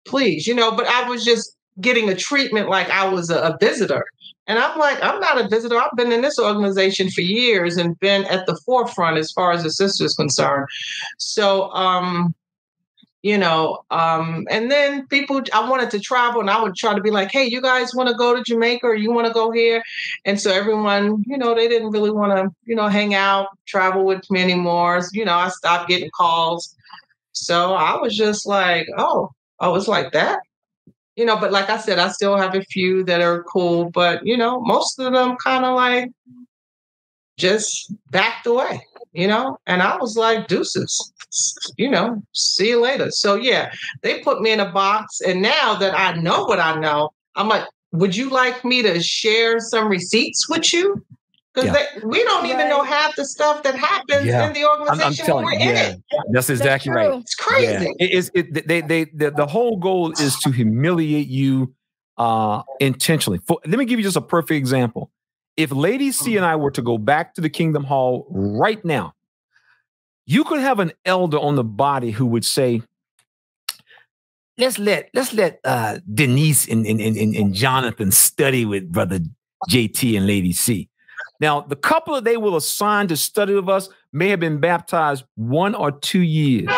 please, but I was just getting a treatment like I was a visitor. And I'm like, I'm not a visitor. I've been in this organization for years and been at the forefront as far as the sister is concerned. So, and then people, I wanted to travel, and I would try to be like, hey, you guys want to go to Jamaica, or you want to go here? And so everyone, they didn't really want to, hang out, travel with me anymore. I stopped getting calls. So I was just like, oh, it's like that, but like I said, I still have a few that are cool, but, most of them kind of like just backed away, and I was like, deuces, see you later. So yeah, they put me in a box. And now that I know what I know, I'm like, would you like me to share some receipts with you? Because we don't even know half the stuff that happens in the organization when we're in it. That's exactly right. It's crazy. Yeah. The whole goal is to humiliate you intentionally. Let me give you just a perfect example. If Lady C and I were to go back to the Kingdom Hall right now, you could have an elder on the body who would say, let's let Denise and Jonathan study with Brother JT and Lady C. Now, the couple that they will assign to study with us may have been baptized 1 or 2 years.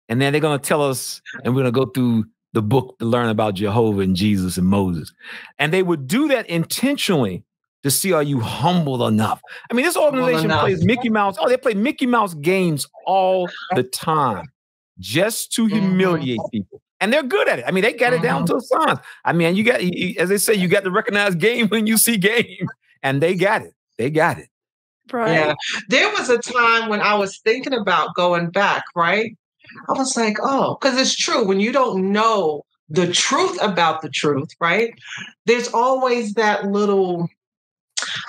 And then they're going to tell us, and we're going to go through the book to learn about Jehovah and Jesus and Moses. And they would do that intentionally to see, are you humble enough? I mean, this organization plays Mickey Mouse. Oh, they play Mickey Mouse games all the time just to humiliate people. And they're good at it. I mean, they got it down to a science. I mean, you got, as they say, you got to recognize game when you see game. And they got it. They got it. Right. Yeah. There was a time when I was thinking about going back, right? I was like, oh, because it's true. When you don't know the truth about the truth, right? There's always that little,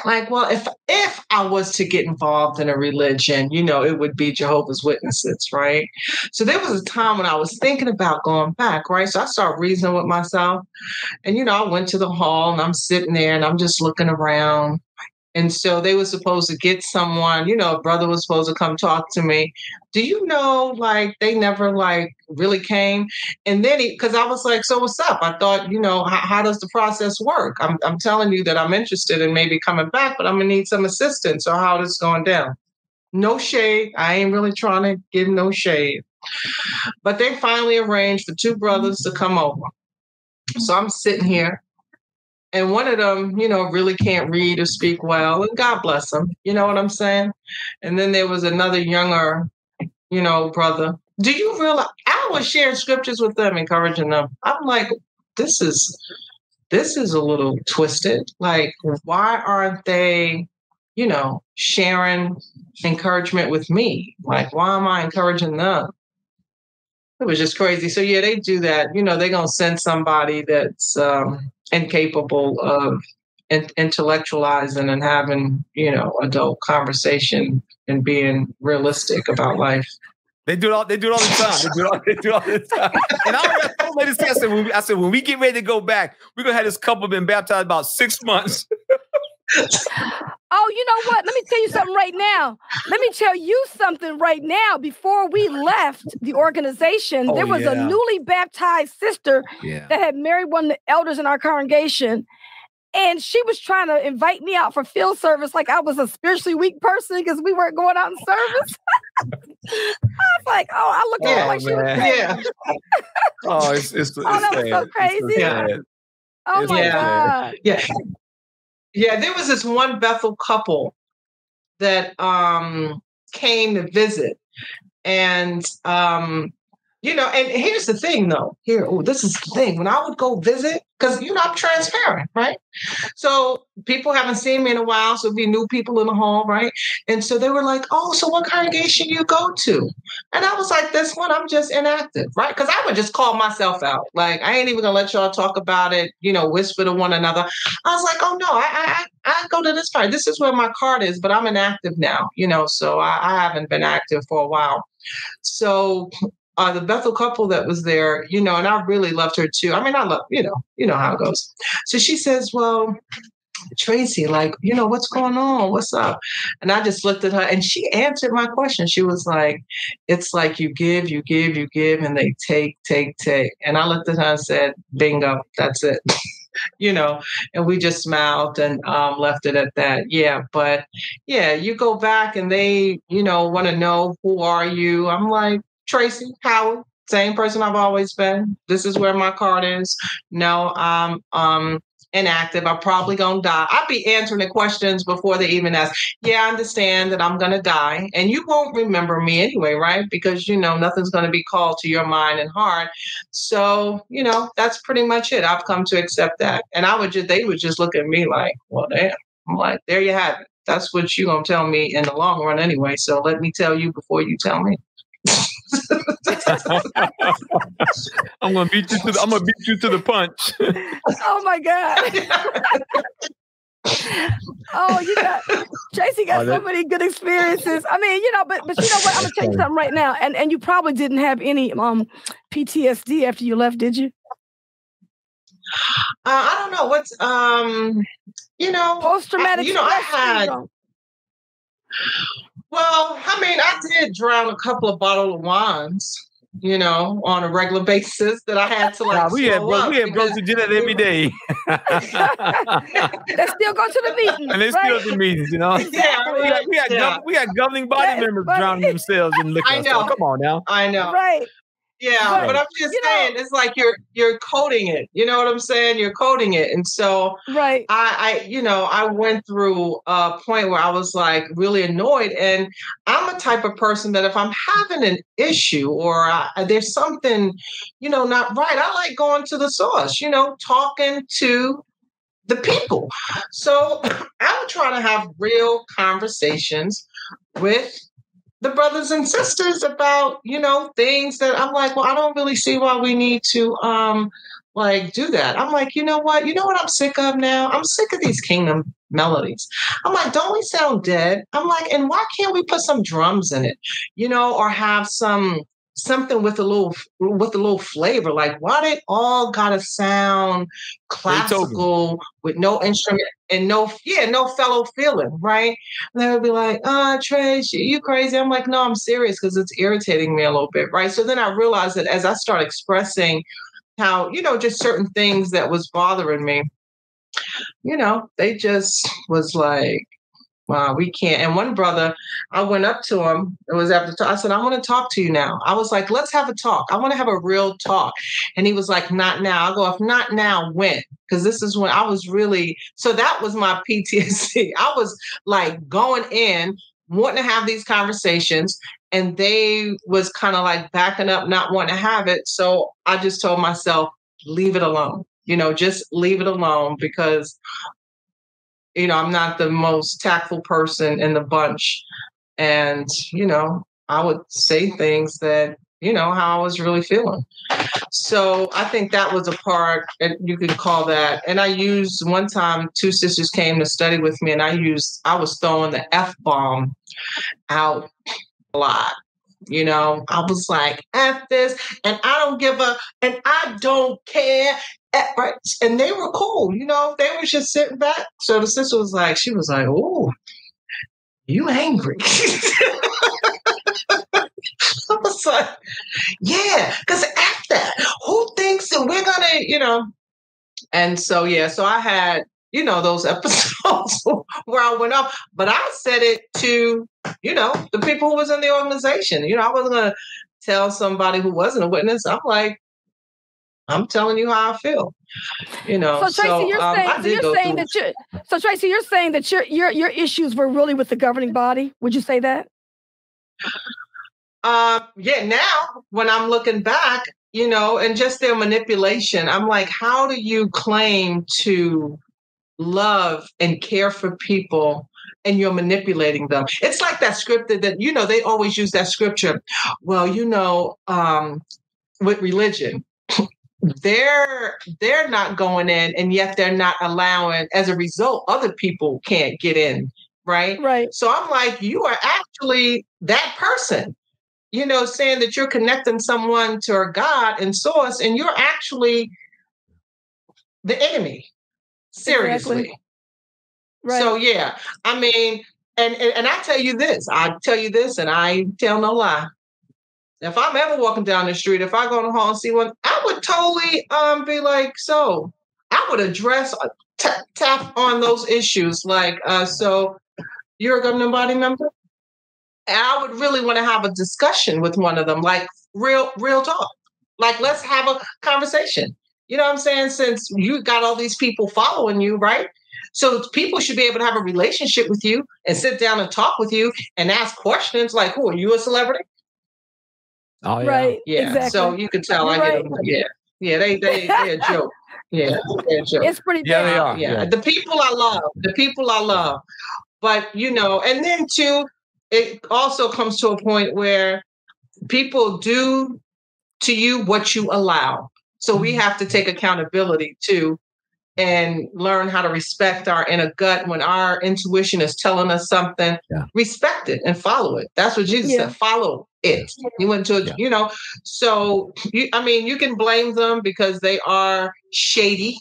like, well, if I was to get involved in a religion, you know, it would be Jehovah's Witnesses, right? So there was a time when I was thinking about going back, right? So I started reasoning with myself. And, you know, I went to the hall and I'm sitting there and I'm just looking around. And so they were supposed to get someone, you know, a brother was supposed to come talk to me. Do you know, like, they never, like, really came? And then because I was like, so what's up? I thought, you know, how does the process work? I'm telling you that I'm interested in maybe coming back, but I'm going to need some assistance. So how is going down? No shade. I ain't really trying to give no shade. But they finally arranged for 2 brothers to come over. So I'm sitting here. And one of them, you know, really can't read or speak well, and God bless him. You know what I'm saying? And then there was another younger, you know, brother. Do you realize I was sharing scriptures with them, encouraging them? I'm like, this is a little twisted. Like, why aren't they, you know, sharing encouragement with me? Like, why am I encouraging them? It was just crazy. So yeah, they do that. You know, they're gonna send somebody that's incapable of intellectualizing and having, you know, adult conversation and being realistic about life. They do it all the time. They do it all the time. And I told ladies, I said, when we get ready to go back, we're gonna have this couple been baptized about 6 months. Oh, you know what? Let me tell you something right now. Let me tell you something right now. Before we left the organization, there was a newly baptized sister that had married one of the elders in our congregation. And she was trying to invite me out for field service like I was a spiritually weak person because we weren't going out in service. I was like, oh, I looked at her like she was crazy. Oh, it's that was so crazy. Oh, my God. Yeah. Yeah, there was this one Bethel couple that came to visit. And, you know, and here's the thing, though. This is the thing. When I would go visit, because, you know, I'm transparent, right? So people haven't seen me in a while, so it'd be new people in the hall, right? And so they were like, oh, so what congregation you go to? And I was like, this one, I'm just inactive, right? Because I would just call myself out. Like, I ain't even going to let y'all talk about it, you know, whisper to one another. I was like, oh, no, I go to this part. This is where my card is, but I'm inactive now, you know, so I haven't been active for a while. So the Bethel couple that was there, you know, and I really loved her too. I mean, I love, you know how it goes. So she says, well, Tracey, like, you know, what's going on? What's up? And I just looked at her and she answered my question. She was like, it's like you give, and they take. And I looked at her and said, bingo, that's it. You know, and we just smiled and left it at that. Yeah. But yeah, you go back and they, you know, want to know, who are you? I'm like, Tracey, Howard, same person I've always been. This is where my card is. No, I'm inactive. I'm probably going to die. I'll be answering the questions before they even ask. Yeah, I understand that I'm going to die. And you won't remember me anyway, right? Because, you know, nothing's going to be called to your mind and heart. So, you know, that's pretty much it. I've come to accept that. And they would just look at me like, well, damn. I'm like, there you have it. That's what you're going to tell me in the long run anyway. So let me tell you before you tell me. I'm gonna beat you to the punch. Oh my God. Tracey got so many good experiences. I mean, you know, but you know what? I'm gonna tell you something right now. And you probably didn't have any PTSD after you left, did you? I don't know what's you know, post-traumatic. You know, I had. Well, I mean, I did drown a couple of bottles of wines, on a regular basis that I had to we have broke to dinner every day. They still go to the meetings. And they still do meetings, Exactly. We had governing body members drowning themselves in liquor. I know. So, come on now. I know. Right. Yeah, Right. but I'm just saying, it's like you're coding it. You know what I'm saying? You're coding it. And so right. I went through a point where I was like really annoyed. And I'm a type of person that if I'm having an issue or there's something, not right, I like going to the source, talking to the people. So I would try to have real conversations with the brothers and sisters about, things that I'm like, well, I don't really see why we need to do that. I'm like, you know what I'm sick of now? I'm sick of these kingdom melodies. I'm like, don't we sound dead? I'm like, and why can't we put some drums in it, or have something with a little flavor? Like, why did all gotta sound classical with no instrument and no fellow feeling, right? And they would be like, Tracey, you crazy? I'm like, no, I'm serious, because it's irritating me a little bit, right? So then I realized that as I start expressing how, just certain things that was bothering me, they just was like, wow, we can't. And one brother, I went up to him. It was after I said, I want to talk to you now. I was like, let's have a talk. I want to have a real talk. And he was like, not now. I go, if not now, when? Because this is when I was really, so that was my PTSD. I was like going in, wanting to have these conversations, and they was kind of like backing up, not wanting to have it. So I just told myself, leave it alone. Just leave it alone, because I'm not the most tactful person in the bunch. And, I would say things that, how I was really feeling. So I think that was a part, and you could call that. And I used one time, two sisters came to study with me, and I was throwing the F-bomb out a lot. I was like, F this, and I don't give a, and I don't care. And they were cool, they were just sitting back. So the sister was like, oh, you angry? I was like, yeah, because after that, who thinks that we're gonna, And so, so I had, those episodes where I went up, but I said it to, the people who was in the organization. I wasn't going to tell somebody who wasn't a witness. I'm like, I'm telling you how I feel. So Tracey, you're saying that your issues were really with the governing body. Would you say that? Now when I'm looking back, and just their manipulation, I'm like, how do you claim to love and care for people and you're manipulating them? It's like that scripture that, they always use that scripture. Well, with religion, they're not going in, and yet they're not allowing, as a result, other people can't get in. Right. So I'm like, you are actually that person, saying that you're connecting someone to a God and source, and you're actually the enemy. Seriously. Exactly. Right. So, yeah, I mean, and I tell you this, and I tell no lie. If I'm ever walking down the street, if I go in the hall and see one, I would totally be like, so I would address, tap on those issues. Like, so you're a governing body member? And I would really want to have a discussion with one of them, like real talk. Like, let's have a conversation. You know what I'm saying? Since you got all these people following you, right? So people should be able to have a relationship with you and sit down and talk with you and ask questions like, "Who are you, a celebrity?" Oh, yeah. Right. Yeah. Exactly. So you can tell I get them. Yeah. They're a joke. Yeah, they're a joke. It's pretty bad. Yeah, they are. Yeah. The people I love. But, and then too, it also comes to a point where people do to you what you allow. So we have to take accountability too, and learn how to respect our inner gut. When our intuition is telling us something, respect it and follow it. That's what Jesus said, follow it. He went to, so you can blame them because they are shady,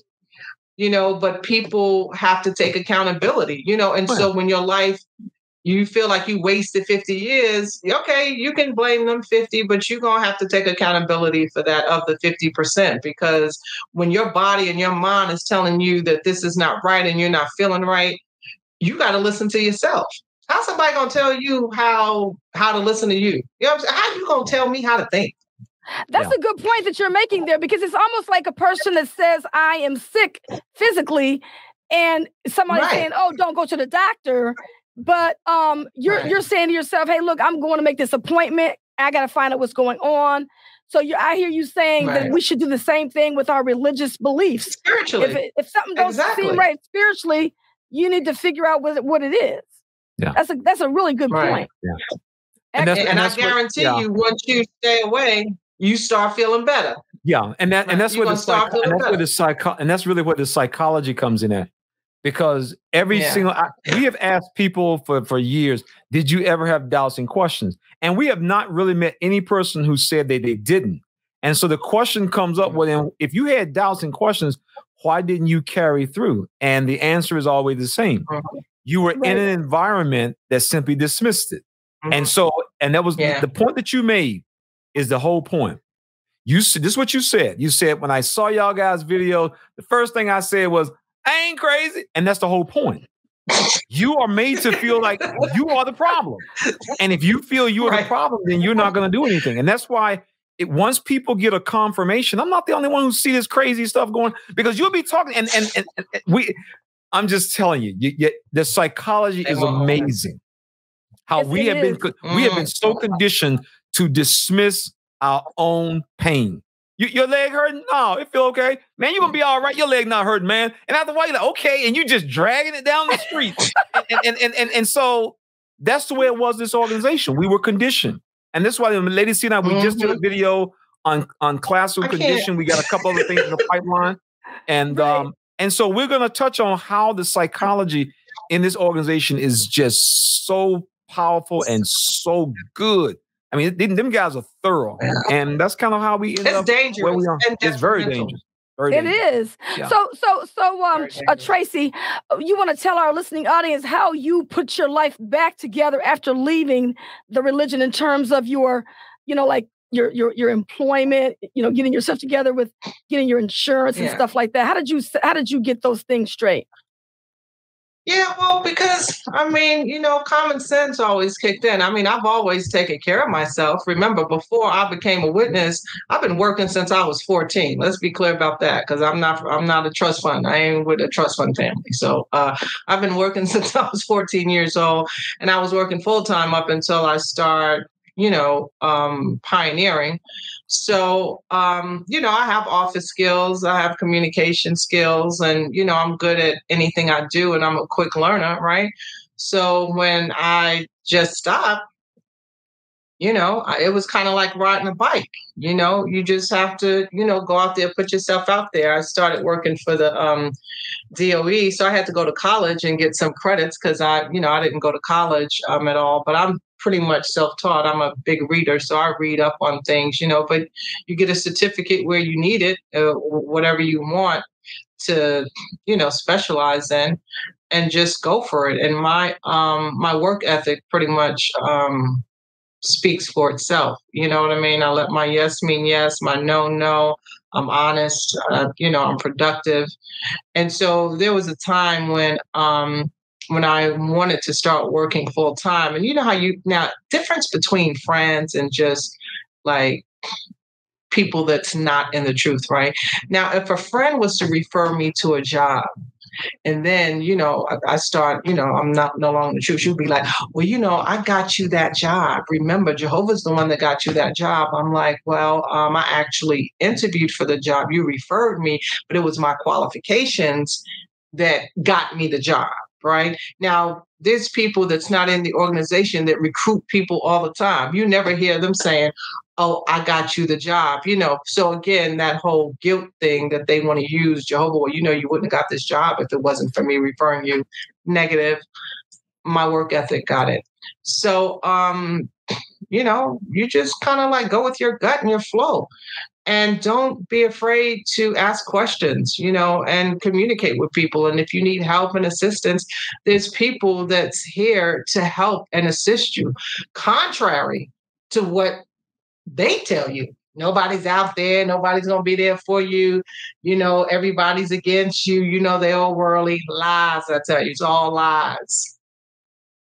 but people have to take accountability, and so when your life, you feel like you wasted 50 years, okay, you can blame them 50, but you're going to have to take accountability for that of the 50%, because when your body and your mind is telling you that this is not right and you're not feeling right, you got to listen to yourself. How's somebody going to tell you how to listen to you? You know what I'm saying? How are you going to tell me how to think? That's a good point that you're making there, because it's almost like a person that says, I am sick physically, and somebody's saying, oh, don't go to the doctor. But you're saying to yourself, hey, look, I'm going to make this appointment. I got to find out what's going on. So I hear you saying that we should do the same thing with our religious beliefs. Spiritually. If something doesn't seem right spiritually, you need to figure out what it is. Yeah. That's a really good point. Yeah. And I guarantee you, once you stay away, you start feeling better. Yeah. And that's where that's really where the psychology comes in at. Because we have asked people for years, did you ever have doubts and questions? And we have not really met any person who said that they didn't. And so the question comes up, well, if you had doubts and questions, why didn't you carry through? And the answer is always the same. You were in an environment that simply dismissed it. And that was the point that you made is the whole point. This is what you said. You said, when I saw y'all guys' video, the first thing I said was, I ain't crazy. And that's the whole point. You are made to feel like you are the problem. And if you feel you are the problem, then you're not going to do anything. And that's why once people get a confirmation, I'm not the only one who see this crazy stuff going, because you'll be talking and I'm just telling you, the psychology is amazing. How we have been so conditioned to dismiss our own pain. Your leg hurting? No, it feel okay. Man, you're going to be all right. Your leg not hurting, man. And after a while, you're like, okay. And you just dragging it down the street. and so that's the way it was, this organization. We were conditioned. And that's why, Lady C and I, we just did a video on classical condition. We got a couple other things in the pipeline. And so we're going to touch on how the psychology in this organization is just so powerful and so good. I mean, them guys are thorough, and that's kind of how we end up where we are. It's very dangerous. It is. Yeah. So, Tracey, you want to tell our listening audience how you put your life back together after leaving the religion in terms of your, like your employment, getting yourself together with getting your insurance and stuff like that. How did you get those things straight? Yeah, well, because, common sense always kicked in. I've always taken care of myself. Remember, before I became a witness, I've been working since I was 14. Let's be clear about that, because I'm not a trust fund. I ain't with a trust fund family. So I've been working since I was 14 years old, and I was working full time up until I started, pioneering. So, I have office skills, I have communication skills, and, I'm good at anything I do, and I'm a quick learner, right? So when I just stopped, it was kind of like riding a bike. You just have to, go out there, put yourself out there. I started working for the DOE, so I had to go to college and get some credits because I didn't go to college at all, but I'm pretty much self-taught. I'm a big reader, so I read up on things, but you get a certificate where you need it, whatever you want to, specialize in, and just go for it. And my work ethic pretty much speaks for itself. You know what I mean? I let my yes mean yes, my no. I'm honest, I'm productive. And so there was a time when I wanted to start working full time. And how difference between friends and just like people that's not in the truth, right? Now, if a friend was to refer me to a job, and then, I start, I'm not no longer the truth. She'll be like, well, I got you that job. Remember, Jehovah's the one that got you that job. I'm like, well, I actually interviewed for the job. You referred me, but it was my qualifications that got me the job. Right now, there's people that's not in the organization that recruit people all the time. You never hear them saying, oh, I got you the job, So again, that whole guilt thing that they want to use, Jehovah, well, you wouldn't have got this job if it wasn't for me referring you. Negative. My work ethic got it. So, you just kind of like go with your gut and your flow. And don't be afraid to ask questions, and communicate with people. And if you need help and assistance, there's people that's here to help and assist you, contrary to what they tell you. Nobody's out there. Nobody's going to be there for you. Everybody's against you. They all worldly lies. I tell you, it's all lies.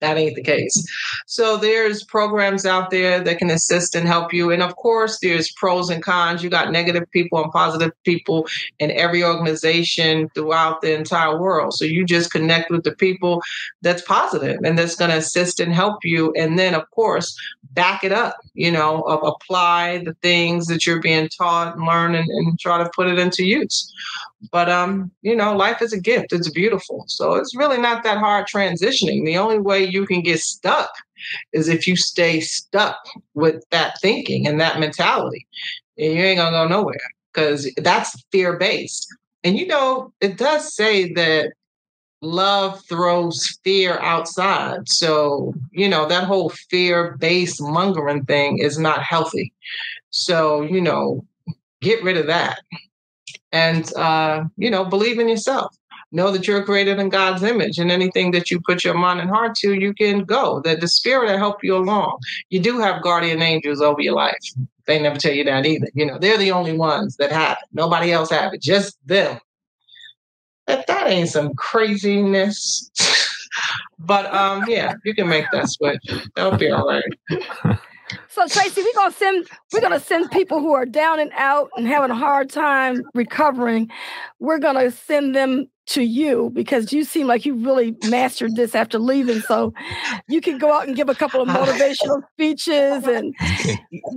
That ain't the case. So there's programs out there that can assist and help you. And of course, there's pros and cons. You got negative people and positive people in every organization throughout the entire world. So you just connect with the people that's positive and that's going to assist and help you. And then, of course, back it up, apply the things that you're being taught and learn and try to put it into use. But, life is a gift. It's beautiful. So it's really not that hard transitioning. The only way you can get stuck is if you stay stuck with that thinking and that mentality. And you ain't going to go nowhere because that's fear-based. And, it does say that love throws fear outside. So, that whole fear-based mongering thing is not healthy. So, get rid of that. And, believe in yourself. Know that you're created in God's image, and anything that you put your mind and heart to, you can go. That the Spirit will help you along. You do have guardian angels over your life. They never tell you that either. They're the only ones that have it. Nobody else have it. Just them. That ain't some craziness. But you can make that switch. That'll be all right. So Tracey, we're gonna send people who are down and out and having a hard time recovering. We're gonna send them to you because you seem like you really mastered this after leaving. So you can go out and give a couple of motivational speeches and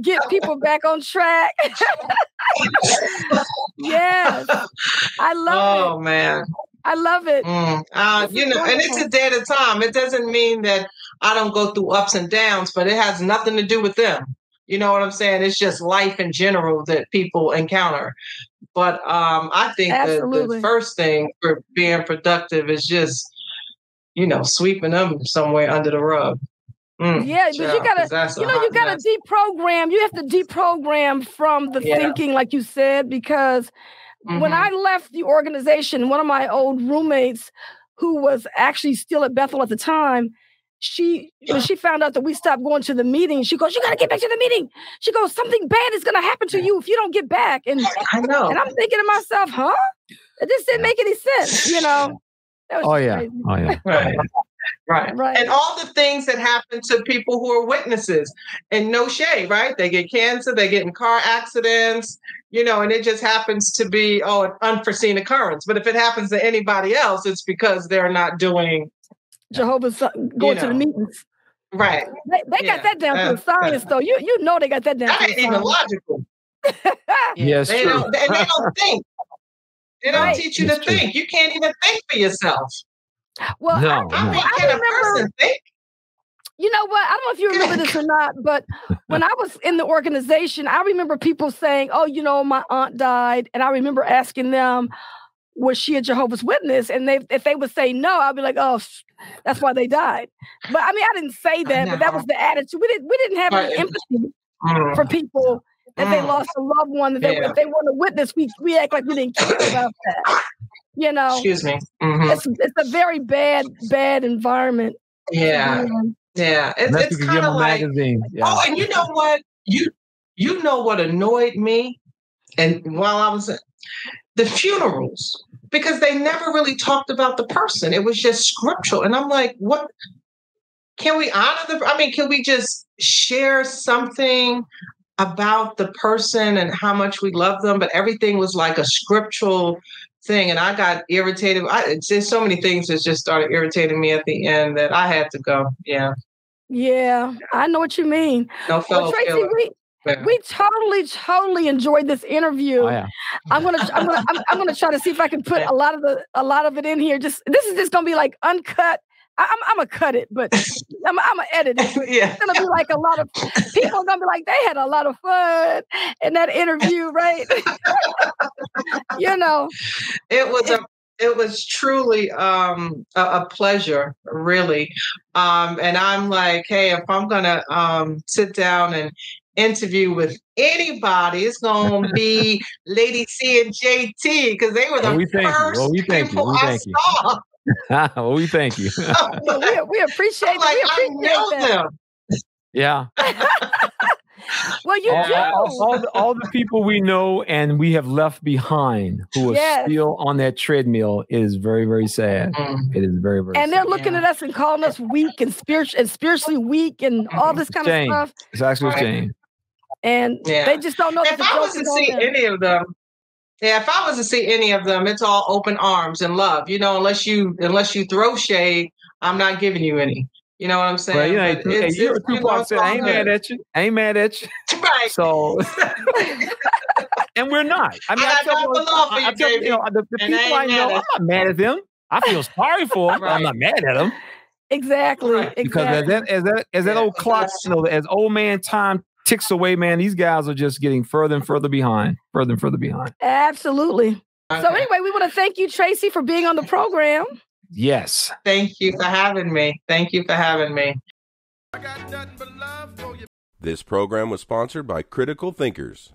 get people back on track. Yes, I love it. Oh man. I love it. And it's a day at a time. It doesn't mean that I don't go through ups and downs, but it has nothing to do with them. You know what I'm saying? It's just life in general that people encounter. But I think that the first thing for being productive is just, sweeping them somewhere under the rug. Yeah, but you gotta deprogram. You have to deprogram from the thinking, like you said, because when I left the organization, one of my old roommates, who was actually still at Bethel at the time, when she found out that we stopped going to the meeting, she goes, "You got to get back to the meeting." She goes, "Something bad is going to happen to you if you don't get back." And I know. And I'm thinking to myself, huh? It just didn't make any sense, That was crazy. Oh yeah. Right. And all the things that happen to people who are witnesses, and no shade, right? They get cancer, they get in car accidents, and it just happens to be, an unforeseen occurrence. But if it happens to anybody else, it's because they're not doing Jehovah's going to the meetings. Right. They got that down to a science, though. You know they got that down to a science. That ain't even logical. Yes, they don't think. They don't teach you to think. You can't even think for yourself. Well, I mean, can a person think? You know what? I don't know if you remember this or not, but when I was in the organization, I remember people saying, "Oh, my aunt died," and I remember asking them, "Was she a Jehovah's Witness?" And if they would say no, I'd be like, "Oh, that's why they died." But I mean, I didn't say that, but that was the attitude. We didn't have any empathy for people that they lost a loved one. That if they weren't a witness, we act like we didn't care about that. Excuse me. It's a very bad environment. Yeah. Yeah. It's kind of like, oh, and you know what? You know what annoyed me? And while I was the funerals, because they never really talked about the person. It was just scriptural. And I'm like, what? Can we honor can we just share something about the person and how much we love them? But everything was like a scriptural thing. And I got irritated. There's so many things that just started irritating me at the end that I had to go. Yeah. Yeah, I know what you mean. No fellow Tracey, we totally enjoyed this interview. Oh, yeah. I'm gonna try to see if I can put a lot of it in here. This is just gonna be like uncut. I'm gonna cut it, but I'm gonna edit it. It's gonna be like a lot of people are gonna be like, they had a lot of fun in that interview, right? It was truly a pleasure, really. And I'm like, hey, if I'm gonna sit down and interview with anybody, it's going to be Lady C and JT, because they were the first people I saw. Well, we thank you. Well, we appreciate it. Like, I know them. Yeah. Well, you do. All the people we know and we have left behind who are still on that treadmill is very, very sad. It is very, very sad. And they're looking at us and calling us weak and spiritually weak and all this kind of stuff. It's actually a shame. And they just don't know. If I was to see any of them, if I was to see any of them, it's all open arms and love. You know, unless you throw shade, I'm not giving you any. You know what I'm saying? Well, you're Tupac said, I ain't mad at you. I ain't mad at you. Right. So, and we're not. I mean, I tell you, the people I know, I'm not mad at them. I feel sorry for them, but I'm not mad at them. Exactly. Because as that old clock, as old man time ticks away, man, these guys are just getting further and further behind. Absolutely. Okay. So anyway, we want to thank you, Tracey, for being on the program. Yes. Thank you for having me. This program was sponsored by Critical Thinkers.